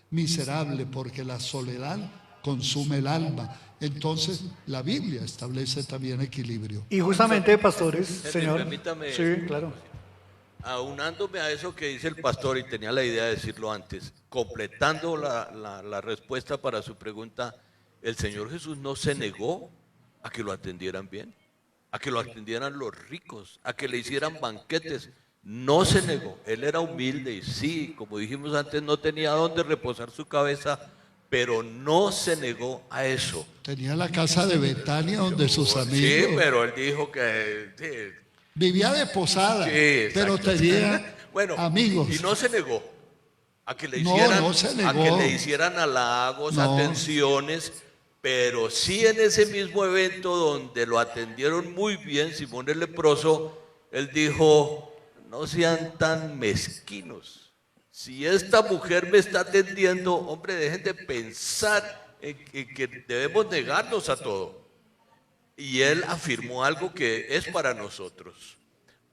miserable porque la soledad consume el alma. Entonces, la Biblia establece también equilibrio. Y justamente, pastores, señor. Permítame. Sí, claro. Aunándome a eso que dice el pastor, y tenía la idea de decirlo antes, completando la respuesta para su pregunta, el Señor Jesús no se negó a que lo atendieran bien, a que lo atendieran los ricos, a que le hicieran banquetes. No se negó. Él era humilde y sí, como dijimos antes, no tenía dónde reposar su cabeza, pero no se negó a eso. Tenía la casa de Betania donde sus amigos... Sí, pero él dijo que... Sí, vivía de posada, sí, pero tenía amigos. Y no se negó a que le hicieran, no se negó. a que le hicieran halagos, atenciones, pero sí en ese mismo evento donde lo atendieron muy bien, Simón el leproso, él dijo, no sean tan mezquinos. Si esta mujer me está atendiendo, hombre, dejen de pensar en que debemos negarnos a todo. Y él afirmó algo que es para nosotros.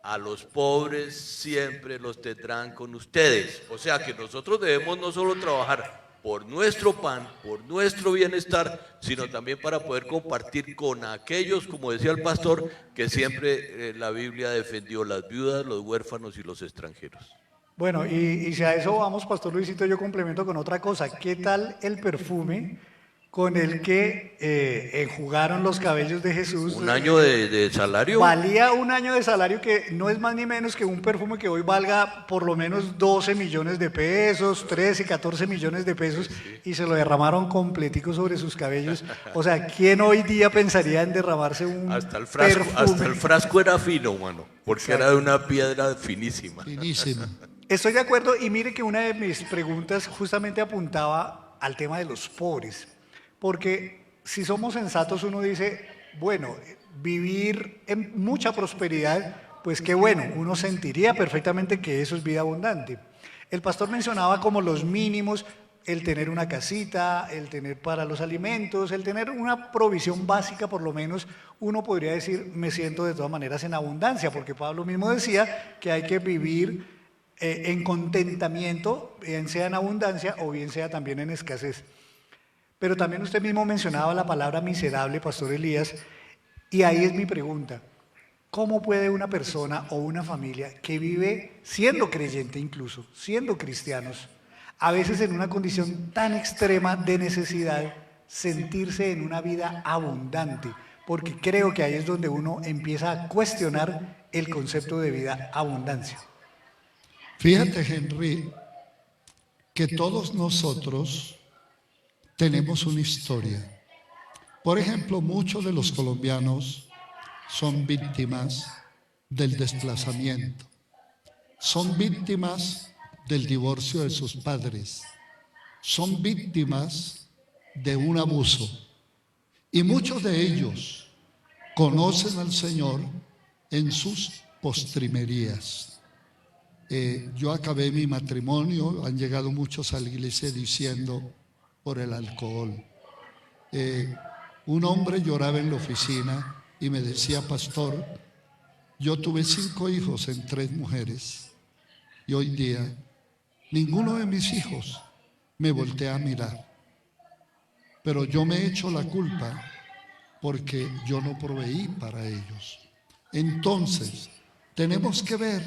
A los pobres siempre los tendrán con ustedes. O sea que nosotros debemos no solo trabajar por nuestro pan, por nuestro bienestar, sino también para poder compartir con aquellos, como decía el pastor, que siempre la Biblia defendió, las viudas, los huérfanos y los extranjeros. Bueno, y si a eso vamos, pastor Luisito, yo complemento con otra cosa. ¿Qué tal el perfume con el que enjugaron los cabellos de Jesús? ¿Un año de salario? Valía un año de salario, que no es más ni menos que un perfume que hoy valga por lo menos 12 millones de pesos, 13, 14 millones de pesos, y se lo derramaron completico sobre sus cabellos. O sea, ¿quién hoy día pensaría en derramarse un perfume? Hasta el frasco era fino, mano, porque era de una piedra finísima. Finísima. Estoy de acuerdo, y mire que una de mis preguntas justamente apuntaba al tema de los pobres. Porque si somos sensatos, uno dice, bueno, vivir en mucha prosperidad, pues qué bueno, uno sentiría perfectamente que eso es vida abundante. El pastor mencionaba como los mínimos, el tener una casita, el tener para los alimentos, el tener una provisión básica, por lo menos uno podría decir, me siento de todas maneras en abundancia, porque Pablo mismo decía que hay que vivir en contentamiento, bien sea en abundancia o bien sea también en escasez. Pero también usted mismo mencionaba la palabra miserable, Pastor Elías, y ahí es mi pregunta. ¿Cómo puede una persona o una familia que vive siendo creyente incluso, siendo cristianos, a veces en una condición tan extrema de necesidad, sentirse en una vida abundante? Porque creo que ahí es donde uno empieza a cuestionar el concepto de vida abundancia. Fíjate, Henry, que todos nosotros tenemos una historia. Por ejemplo, muchos de los colombianos son víctimas del desplazamiento, son víctimas del divorcio de sus padres, son víctimas de un abuso. Y muchos de ellos conocen al Señor en sus postrimerías. Yo acabé mi matrimonio, han llegado muchos a la iglesia diciendo por el alcohol. Un hombre lloraba en la oficina y me decía: pastor, yo tuve 5 hijos en 3 mujeres y hoy día ninguno de mis hijos me voltea a mirar, pero yo me echo la culpa porque yo no proveí para ellos. Entonces, tenemos que ver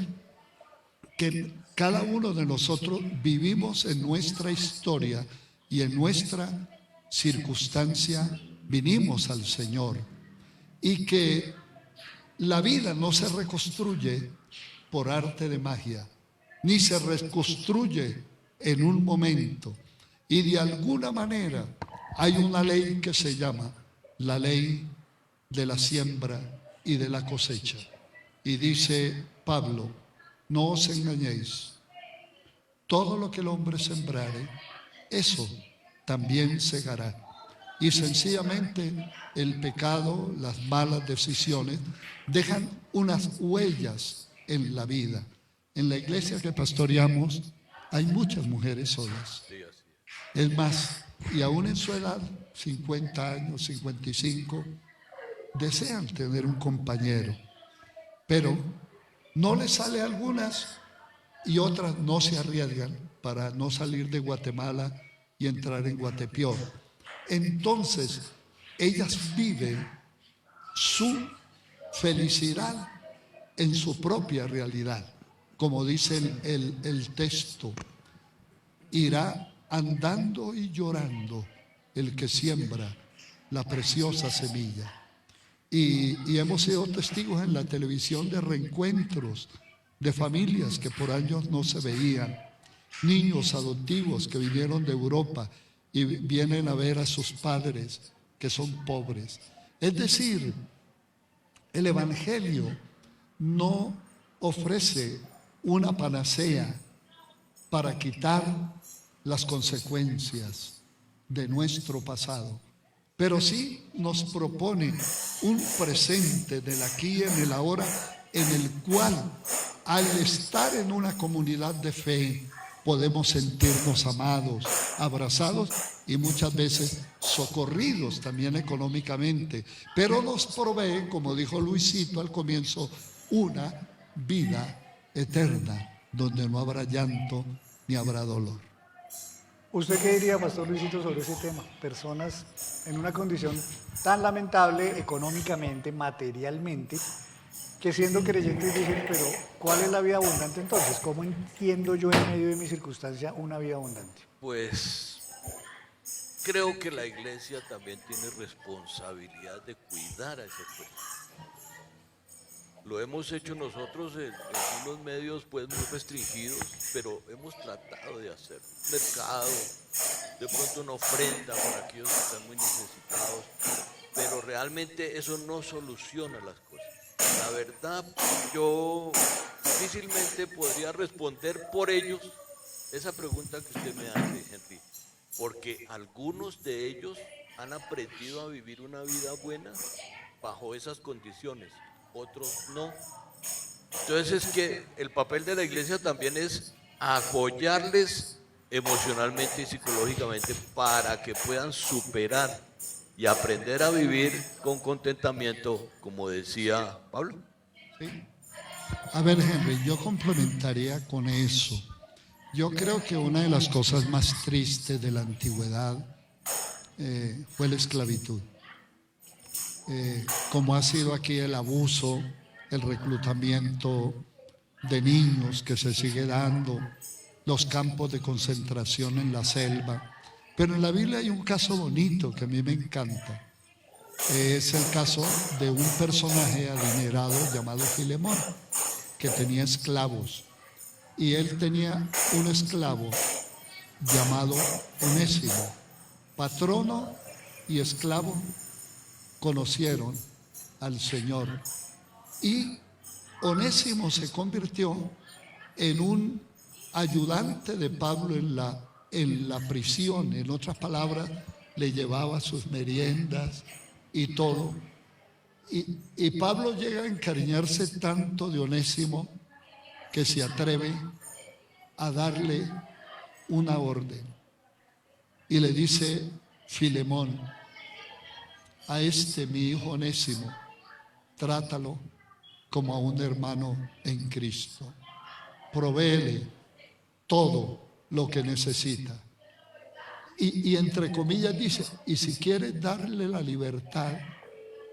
que cada uno de nosotros vivimos en nuestra historia y en nuestra circunstancia vinimos al Señor, y que la vida no se reconstruye por arte de magia, ni se reconstruye en un momento, y de alguna manera hay una ley que se llama la ley de la siembra y de la cosecha. Y dice Pablo: no os engañéis, todo lo que el hombre sembrare, eso también segará. Y sencillamente el pecado, las malas decisiones dejan unas huellas en la vida. En la iglesia que pastoreamos hay muchas mujeres solas. Es más, y aún en su edad, 50 años, 55, desean tener un compañero, pero no les sale a algunas y otras no se arriesgan para no salir de Guatemala y entrar en Guatepeor. Entonces, ellas viven su felicidad en su propia realidad. Como dice el texto: irá andando y llorando el que siembra la preciosa semilla. Y hemos sido testigos en la televisión de reencuentros de familias que por años no se veían, niños adoptivos que vinieron de Europa y vienen a ver a sus padres que son pobres. Es decir, el Evangelio no ofrece una panacea para quitar las consecuencias de nuestro pasado, pero sí nos propone un presente del aquí y en el ahora, en el cual, al estar en una comunidad de fe, podemos sentirnos amados, abrazados y muchas veces socorridos también económicamente. Pero nos provee, como dijo Luisito al comienzo, una vida eterna donde no habrá llanto ni habrá dolor. ¿Usted qué diría, Pastor Luisito, sobre ese tema? Personas en una condición tan lamentable económicamente, materialmente, que siendo creyentes dicen: pero ¿cuál es la vida abundante entonces? ¿Cómo entiendo yo en medio de mi circunstancia una vida abundante? Pues creo que la iglesia también tiene responsabilidad de cuidar a ese pueblo. Lo hemos hecho nosotros en unos medios pues muy restringidos, pero hemos tratado de hacer mercado, de pronto una ofrenda para aquellos que están muy necesitados, pero realmente eso no soluciona las cosas. La verdad, yo difícilmente podría responder por ellos esa pregunta que usted me hace, Henry, porque algunos de ellos han aprendido a vivir una vida buena bajo esas condiciones, otros no. Entonces es que el papel de la iglesia también es apoyarles emocionalmente y psicológicamente para que puedan superar y aprender a vivir con contentamiento, como decía Pablo. ¿Sí? A ver, Henry, yo complementaría con eso. Yo creo que una de las cosas más tristes de la antigüedad fue la esclavitud. Como ha sido aquí el abuso, el reclutamiento de niños que se sigue dando, los campos de concentración en la selva. Pero en la Biblia hay un caso bonito que a mí me encanta. Es el caso de un personaje adinerado llamado Filemón, que tenía esclavos. Y él tenía un esclavo llamado Onésimo. Patrono y esclavo conocieron al Señor. Y Onésimo se convirtió en un ayudante de Pablo en la prisión. En otras palabras, le llevaba sus meriendas y todo. Y Pablo llega a encariñarse tanto de Onésimo que se atreve a darle una orden. Y le dice: Filemón, a mi hijo Onésimo, trátalo como a un hermano en Cristo. Provéele todo lo que necesita. Y entre comillas dice: y si quieres darle la libertad,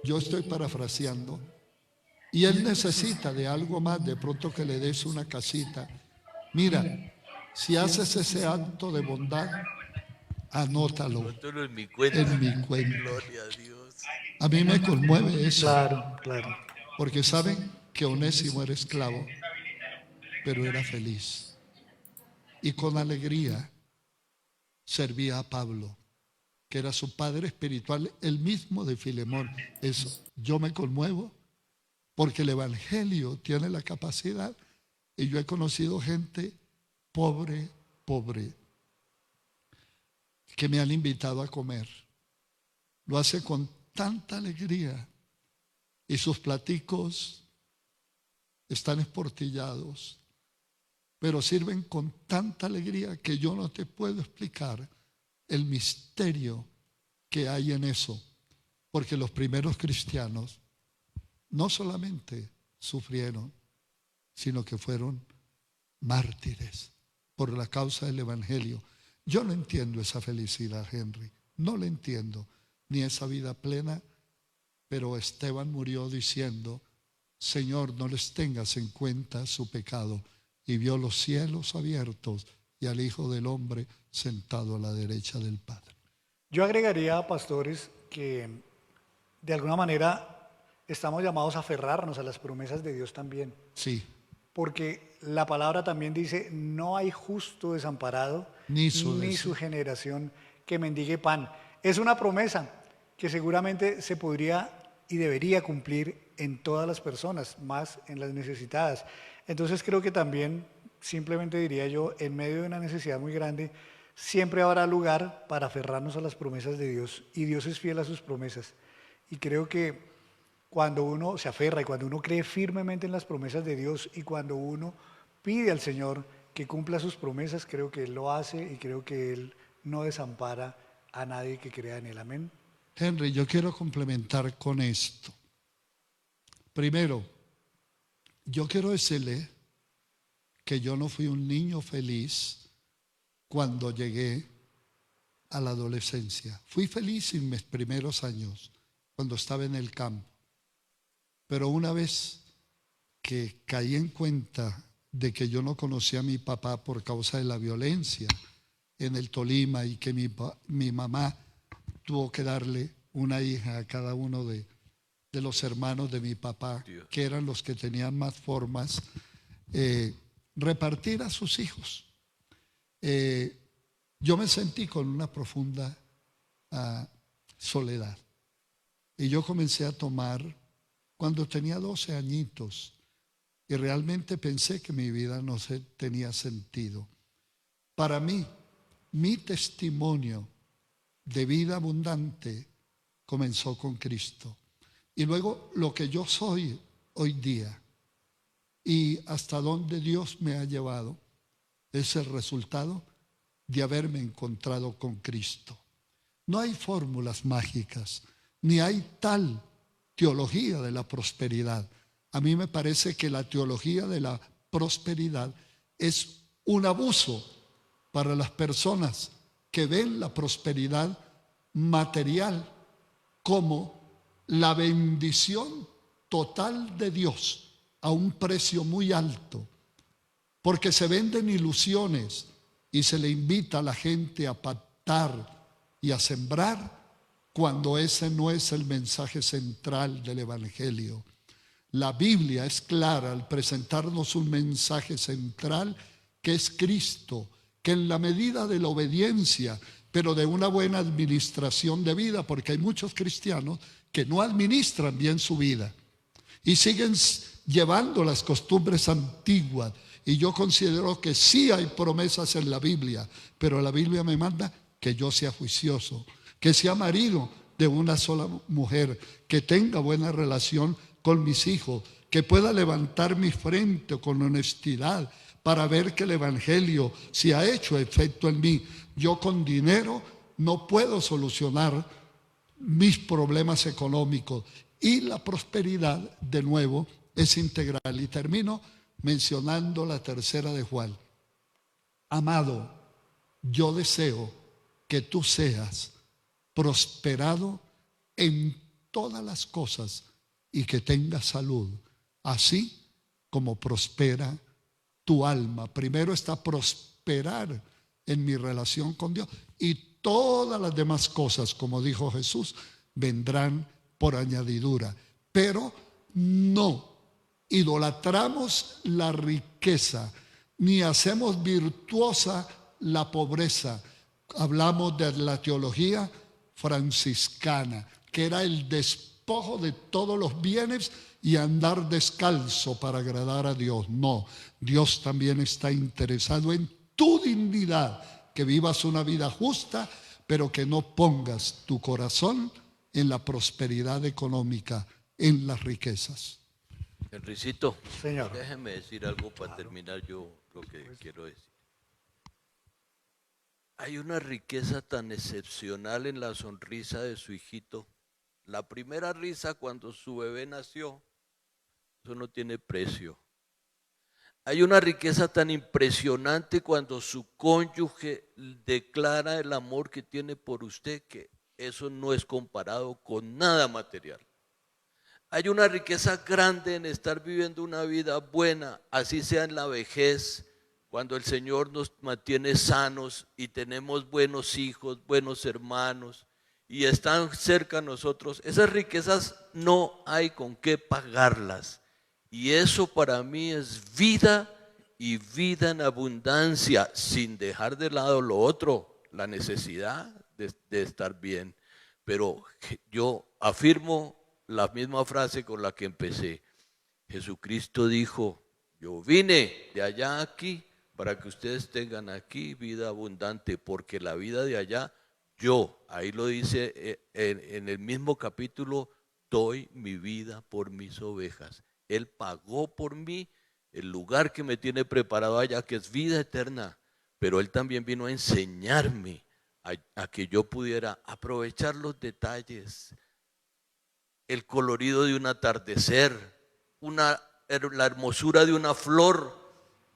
yo estoy parafraseando, y él necesita de algo más, de pronto que le des una casita. Mira, si haces ese acto de bondad, anótalo Anótalo en mi cuenta. en mi cuenta. Gloria a Dios. A mí me conmueve eso, Claro, claro. porque saben que Onésimo era esclavo, pero era feliz. Y con alegría servía a Pablo, que era su padre espiritual, el mismo de Filemón. Eso, yo me conmuevo porque el Evangelio tiene la capacidad, y yo he conocido gente pobre, que me han invitado a comer. Lo hace con tanta alegría y sus platicos están esportillados, pero sirven con tanta alegría que yo no te puedo explicar el misterio que hay en eso, porque los primeros cristianos no solamente sufrieron, sino que fueron mártires por la causa del Evangelio. Yo no entiendo esa felicidad, Henry, no la entiendo, ni esa vida plena, pero Esteban murió diciendo: Señor, no les tengas en cuenta su pecado, y vio los cielos abiertos y al Hijo del Hombre sentado a la derecha del Padre. Yo agregaría, pastores, que de alguna manera estamos llamados a aferrarnos a las promesas de Dios también. Sí, Porque la palabra también dice: no hay justo desamparado, Ni su generación que mendigue pan. Es una promesa que seguramente se podría y debería cumplir en todas las personas, más en las necesitadas. Entonces creo que también, simplemente diría yo, en medio de una necesidad muy grande, siempre habrá lugar para aferrarnos a las promesas de Dios. Y Dios es fiel a sus promesas. Y creo que cuando uno se aferra y cuando uno cree firmemente en las promesas de Dios y cuando uno pide al Señor que cumpla sus promesas, creo que Él lo hace y creo que Él no desampara a nadie que crea en Él. Amén. Henry, yo quiero complementar con esto. Primero, yo quiero decirle que yo no fui un niño feliz cuando llegué a la adolescencia. Fui feliz en mis primeros años, cuando estaba en el campo. Pero una vez que caí en cuenta de que yo no conocía a mi papá por causa de la violencia en el Tolima y que mi mamá tuvo que darle una hija a cada uno de los hermanos de mi papá, que eran los que tenían más formas, repartir a sus hijos. Yo me sentí con una profunda soledad. Y yo comencé a tomar cuando tenía 12 añitos y realmente pensé que mi vida no tenía sentido. Para mí, mi testimonio de vida abundante comenzó con Cristo. Y luego lo que yo soy hoy día y hasta donde Dios me ha llevado es el resultado de haberme encontrado con Cristo. No hay fórmulas mágicas, ni hay tal teología de la prosperidad. A mí me parece que la teología de la prosperidad es un abuso para las personas que ven la prosperidad material como la bendición total de Dios a un precio muy alto, porque se venden ilusiones y se le invita a la gente a pactar y a sembrar cuando ese no es el mensaje central del Evangelio. La Biblia es clara al presentarnos un mensaje central que es Cristo, que en la medida de la obediencia, pero de una buena administración de vida, porque hay muchos cristianos que no administran bien su vida y siguen llevando las costumbres antiguas. Y yo considero que sí hay promesas en la Biblia, pero la Biblia me manda que yo sea juicioso, que sea marido de una sola mujer, que tenga buena relación con mis hijos, que pueda levantar mi frente con honestidad para ver que el Evangelio se ha hecho efecto en mí. Yo con dinero no puedo solucionar mis problemas económicos, y la prosperidad, de nuevo, es integral. Y termino mencionando la tercera de Juan. Amado, yo deseo que tú seas prosperado en todas las cosas y que tengas salud, así como prospera tu alma. Primero está prosperar en mi relación con Dios, y todas las demás cosas, como dijo Jesús, vendrán por añadidura. Pero no idolatramos la riqueza, ni hacemos virtuosa la pobreza. Hablamos de la teología franciscana, que era el despojo de todos los bienes y andar descalzo para agradar a Dios. No, Dios también está interesado en tu dignidad, que vivas una vida justa, pero que no pongas tu corazón en la prosperidad económica, en las riquezas. Henricito, Señor. déjeme decir algo para terminar yo lo que quiero decir. Hay una riqueza tan excepcional en la sonrisa de su hijito. La primera risa cuando su bebé nació, eso no tiene precio. Hay una riqueza tan impresionante cuando su cónyuge declara el amor que tiene por usted, que eso no es comparado con nada material. Hay una riqueza grande en estar viviendo una vida buena, así sea en la vejez, cuando el Señor nos mantiene sanos y tenemos buenos hijos, buenos hermanos y están cerca de nosotros. Esas riquezas no hay con qué pagarlas. Y eso para mí es vida, y vida en abundancia, sin dejar de lado lo otro, la necesidad de estar bien. Pero yo afirmo la misma frase con la que empecé. Jesucristo dijo: yo vine de allá a aquí para que ustedes tengan aquí vida abundante, porque la vida de allá, yo, ahí lo dice en el mismo capítulo, doy mi vida por mis ovejas. Él pagó por mí el lugar que me tiene preparado allá, que es vida eterna, pero Él también vino a enseñarme a que yo pudiera aprovechar los detalles, el colorido de un atardecer, la hermosura de una flor,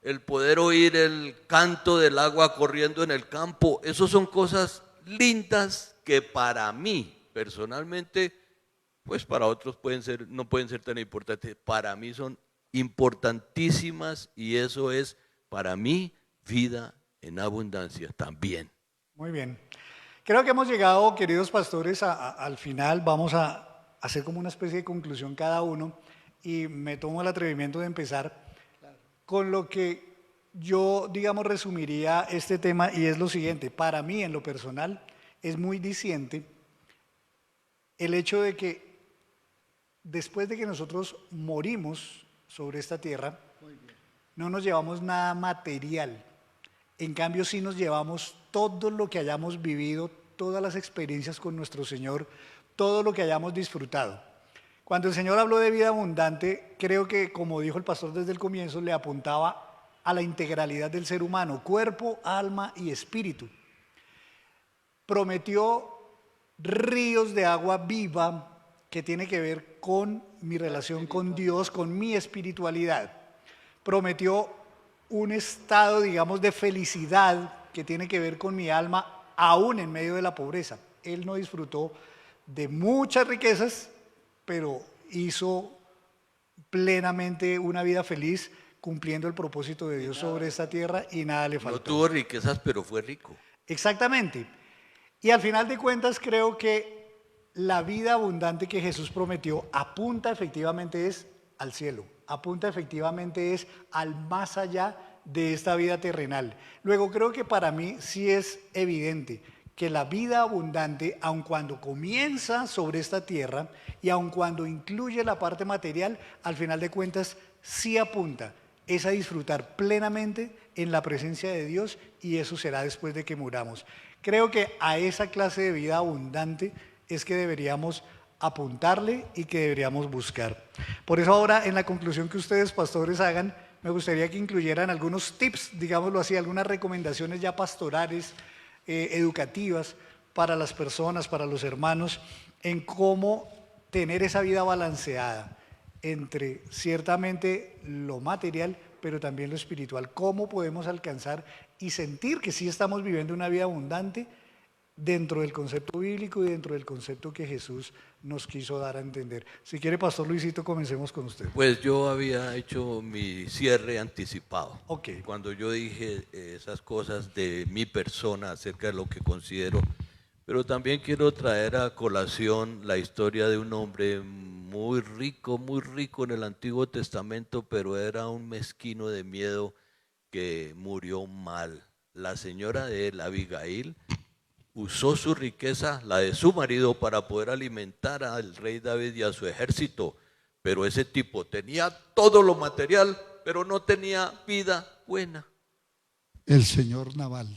el poder oír el canto del agua corriendo en el campo. Esas son cosas lindas que para mí personalmente, pues para otros no pueden ser tan importantes. Para mí son importantísimas, y eso es para mí vida en abundancia también. Muy bien. Creo que hemos llegado, queridos pastores, al final. Vamos a hacer como una especie de conclusión cada uno, y me tomo el atrevimiento de empezar con lo que yo, digamos, resumiría este tema, y es lo siguiente. Para mí, en lo personal, es muy diciente el hecho de que después de que nosotros morimos sobre esta tierra, no nos llevamos nada material. En cambio, sí nos llevamos todo lo que hayamos vivido, todas las experiencias con nuestro Señor, todo lo que hayamos disfrutado. Cuando el Señor habló de vida abundante, creo que, como dijo el pastor desde el comienzo, le apuntaba a la integralidad del ser humano, cuerpo, alma y espíritu. Prometió ríos de agua viva, que tiene que ver con mi relación con Dios, con mi espiritualidad. Prometió un estado, digamos, de felicidad que tiene que ver con mi alma, aún en medio de la pobreza. Él no disfrutó de muchas riquezas, pero hizo plenamente una vida feliz, cumpliendo el propósito de Dios sobre esta tierra y nada le No faltó. tuvo riquezas, pero fue rico. Exactamente. Y al final de cuentas creo que la vida abundante que Jesús prometió apunta efectivamente es al cielo, apunta efectivamente es al más allá de esta vida terrenal. Luego creo que para mí sí es evidente que la vida abundante, aun cuando comienza sobre esta tierra y aun cuando incluye la parte material, al final de cuentas sí apunta es a disfrutar plenamente en la presencia de Dios, y eso será después de que muramos. Creo que a esa clase de vida abundante es que deberíamos apuntarle y que deberíamos buscar. Por eso ahora, en la conclusión que ustedes, pastores, hagan, me gustaría que incluyeran algunos tips, digámoslo así, algunas recomendaciones ya pastorales, educativas para las personas, para los hermanos, en cómo tener esa vida balanceada entre ciertamente lo material, pero también lo espiritual. ¿Cómo podemos alcanzar y sentir que sí estamos viviendo una vida abundante dentro del concepto bíblico y dentro del concepto que Jesús nos quiso dar a entender? Si quiere, Pastor Luisito, comencemos con usted. Pues yo había hecho mi cierre anticipado. Ok. Cuando yo dije esas cosas de mi persona acerca de lo que considero, pero también quiero traer a colación la historia de un hombre muy rico en el Antiguo Testamento, pero era un mezquino de miedo que murió mal. La señora de él, Abigail, usó su riqueza, la de su marido, para poder alimentar al rey David y a su ejército. Pero ese tipo tenía todo lo material, pero no tenía vida buena. El señor Naval,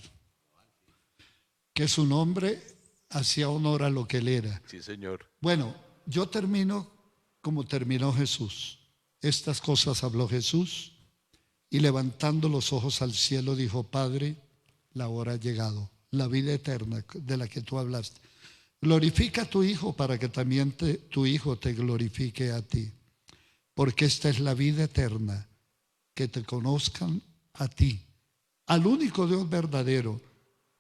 que su nombre hacía honor a lo que él era. Sí, señor. Bueno, yo termino como terminó Jesús. Estas cosas habló Jesús y levantando los ojos al cielo dijo: Padre, la hora ha llegado, la vida eterna de la que tú hablaste. Glorifica a tu Hijo para que también tu Hijo te glorifique a ti. Porque esta es la vida eterna, que te conozcan a ti, al único Dios verdadero,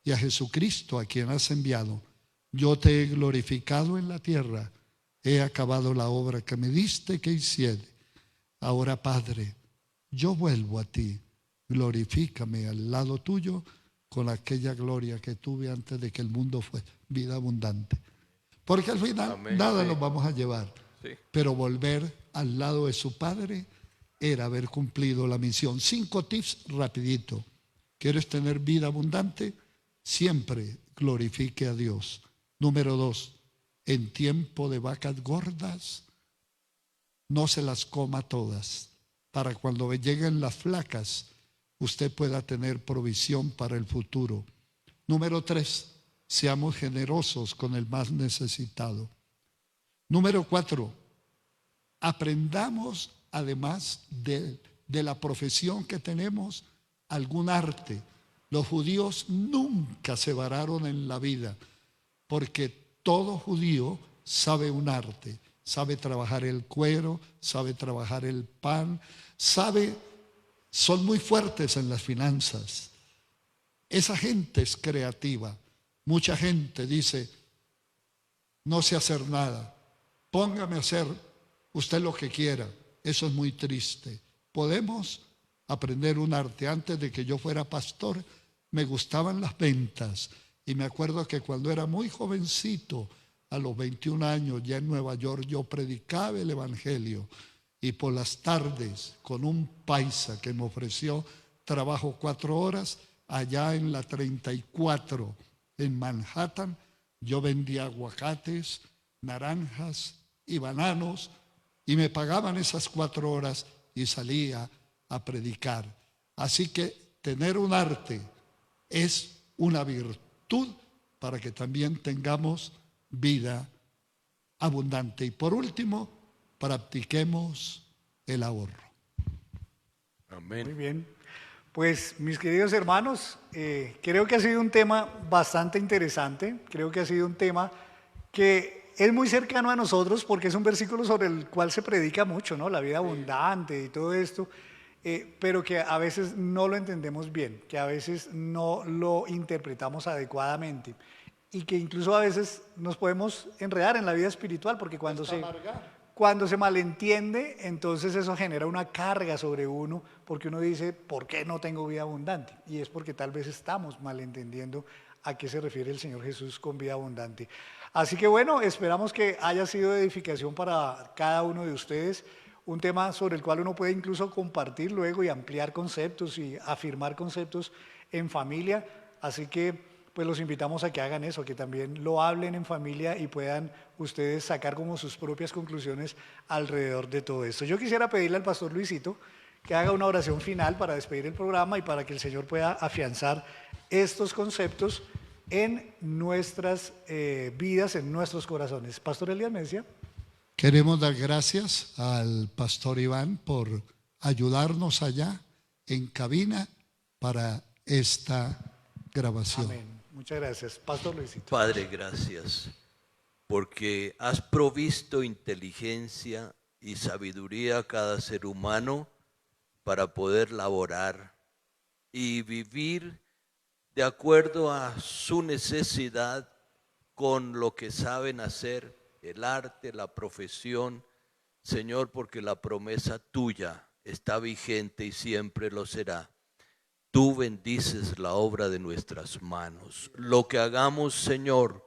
y a Jesucristo a quien has enviado. Yo te he glorificado en la tierra, he acabado la obra que me diste que hiciere. Ahora, Padre, yo vuelvo a ti, glorifícame al lado tuyo con aquella gloria que tuve antes de que el mundo fue vida abundante. Porque al final Amén, nada sí. nos vamos a llevar, Sí. pero volver al lado de su Padre era haber cumplido la misión. 5 tips rapidito. ¿Quieres tener vida abundante? Siempre glorifique a Dios. Número 2, en tiempo de vacas gordas, no se las coma todas, para cuando lleguen las flacas, usted pueda tener provisión para el futuro. Número 3, seamos generosos con el más necesitado. Número 4, aprendamos, además de la profesión que tenemos, algún arte. Los judíos nunca se vararon en la vida, porque todo judío sabe un arte, sabe trabajar el cuero, sabe trabajar el pan, son muy fuertes en las finanzas. Esa gente es creativa. Mucha gente dice: no sé hacer nada, póngame a hacer usted lo que quiera. Eso es muy triste. Podemos aprender un arte. Antes de que yo fuera pastor, me gustaban las ventas. Y me acuerdo que cuando era muy jovencito, a los 21 años, ya en Nueva York, yo predicaba el Evangelio. Y por las tardes, con un paisa que me ofreció trabajo 4 horas, allá en la 34, en Manhattan, yo vendía aguacates, naranjas y bananos, y me pagaban esas 4 horas y salía a predicar. Así que tener un arte es una virtud para que también tengamos vida abundante. Y por último, practiquemos el ahorro. Amén. Muy bien. Pues mis queridos hermanos, creo que ha sido un tema bastante interesante. Creo que ha sido un tema que es muy cercano a nosotros porque es un versículo sobre el cual se predica mucho, ¿no? La vida abundante y todo esto, pero que a veces no lo entendemos bien, que a veces no lo interpretamos adecuadamente y que incluso a veces nos podemos enredar en la vida espiritual porque cuando se malentiende, entonces eso genera una carga sobre uno porque uno dice, ¿por qué no tengo vida abundante? Y es porque tal vez estamos malentendiendo a qué se refiere el Señor Jesús con vida abundante. Así que bueno, esperamos que haya sido de edificación para cada uno de ustedes, un tema sobre el cual uno puede incluso compartir luego y ampliar conceptos y afirmar conceptos en familia. Así que pues los invitamos a que hagan eso, que también lo hablen en familia y puedan ustedes sacar como sus propias conclusiones alrededor de todo esto. Yo quisiera pedirle al pastor Luisito que haga una oración final para despedir el programa y para que el Señor pueda afianzar estos conceptos en nuestras vidas, en nuestros corazones. Pastor Elías, ¿me decía? Queremos dar gracias al pastor Iván por ayudarnos allá en cabina para esta grabación. Amén. Muchas gracias. Pastor Luisito. Padre, gracias, porque has provisto inteligencia y sabiduría a cada ser humano para poder laborar y vivir de acuerdo a su necesidad con lo que saben hacer, el arte, la profesión, Señor, porque la promesa tuya está vigente y siempre lo será. Tú bendices la obra de nuestras manos. Lo que hagamos, Señor,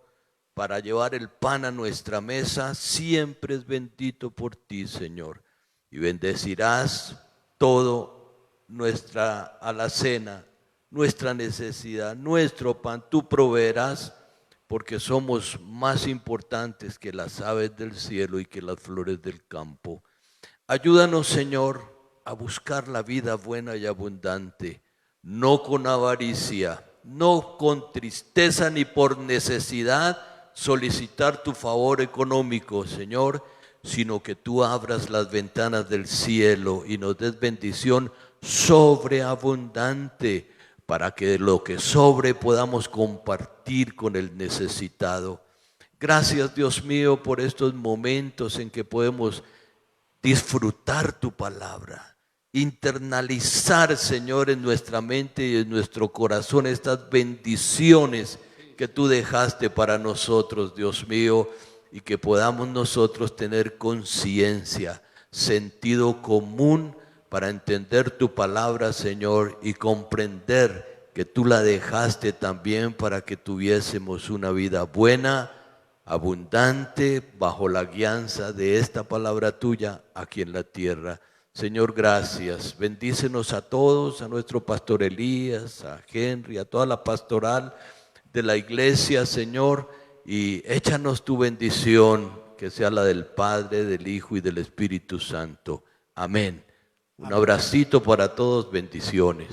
para llevar el pan a nuestra mesa, siempre es bendito por ti, Señor. Y bendecirás todo nuestra alacena, nuestra necesidad, nuestro pan. Tú proveerás, porque somos más importantes que las aves del cielo y que las flores del campo. Ayúdanos, Señor, a buscar la vida buena y abundante, no con avaricia, no con tristeza ni por necesidad solicitar tu favor económico, Señor, sino que tú abras las ventanas del cielo y nos des bendición sobreabundante para que de lo que sobre podamos compartir con el necesitado. Gracias, Dios mío, por estos momentos en que podemos disfrutar tu palabra. Internalizar, Señor, en nuestra mente y en nuestro corazón estas bendiciones que tú dejaste para nosotros, Dios mío, y que podamos nosotros tener conciencia, sentido común para entender tu palabra, Señor, y comprender que tú la dejaste también para que tuviésemos una vida buena, abundante, bajo la guianza de esta palabra tuya aquí en la tierra. Señor, gracias. Bendícenos a todos, a nuestro pastor Elías, a Henry, a toda la pastoral de la iglesia, Señor, y échanos tu bendición, que sea la del Padre, del Hijo y del Espíritu Santo. Amén. Un abracito para todos, bendiciones.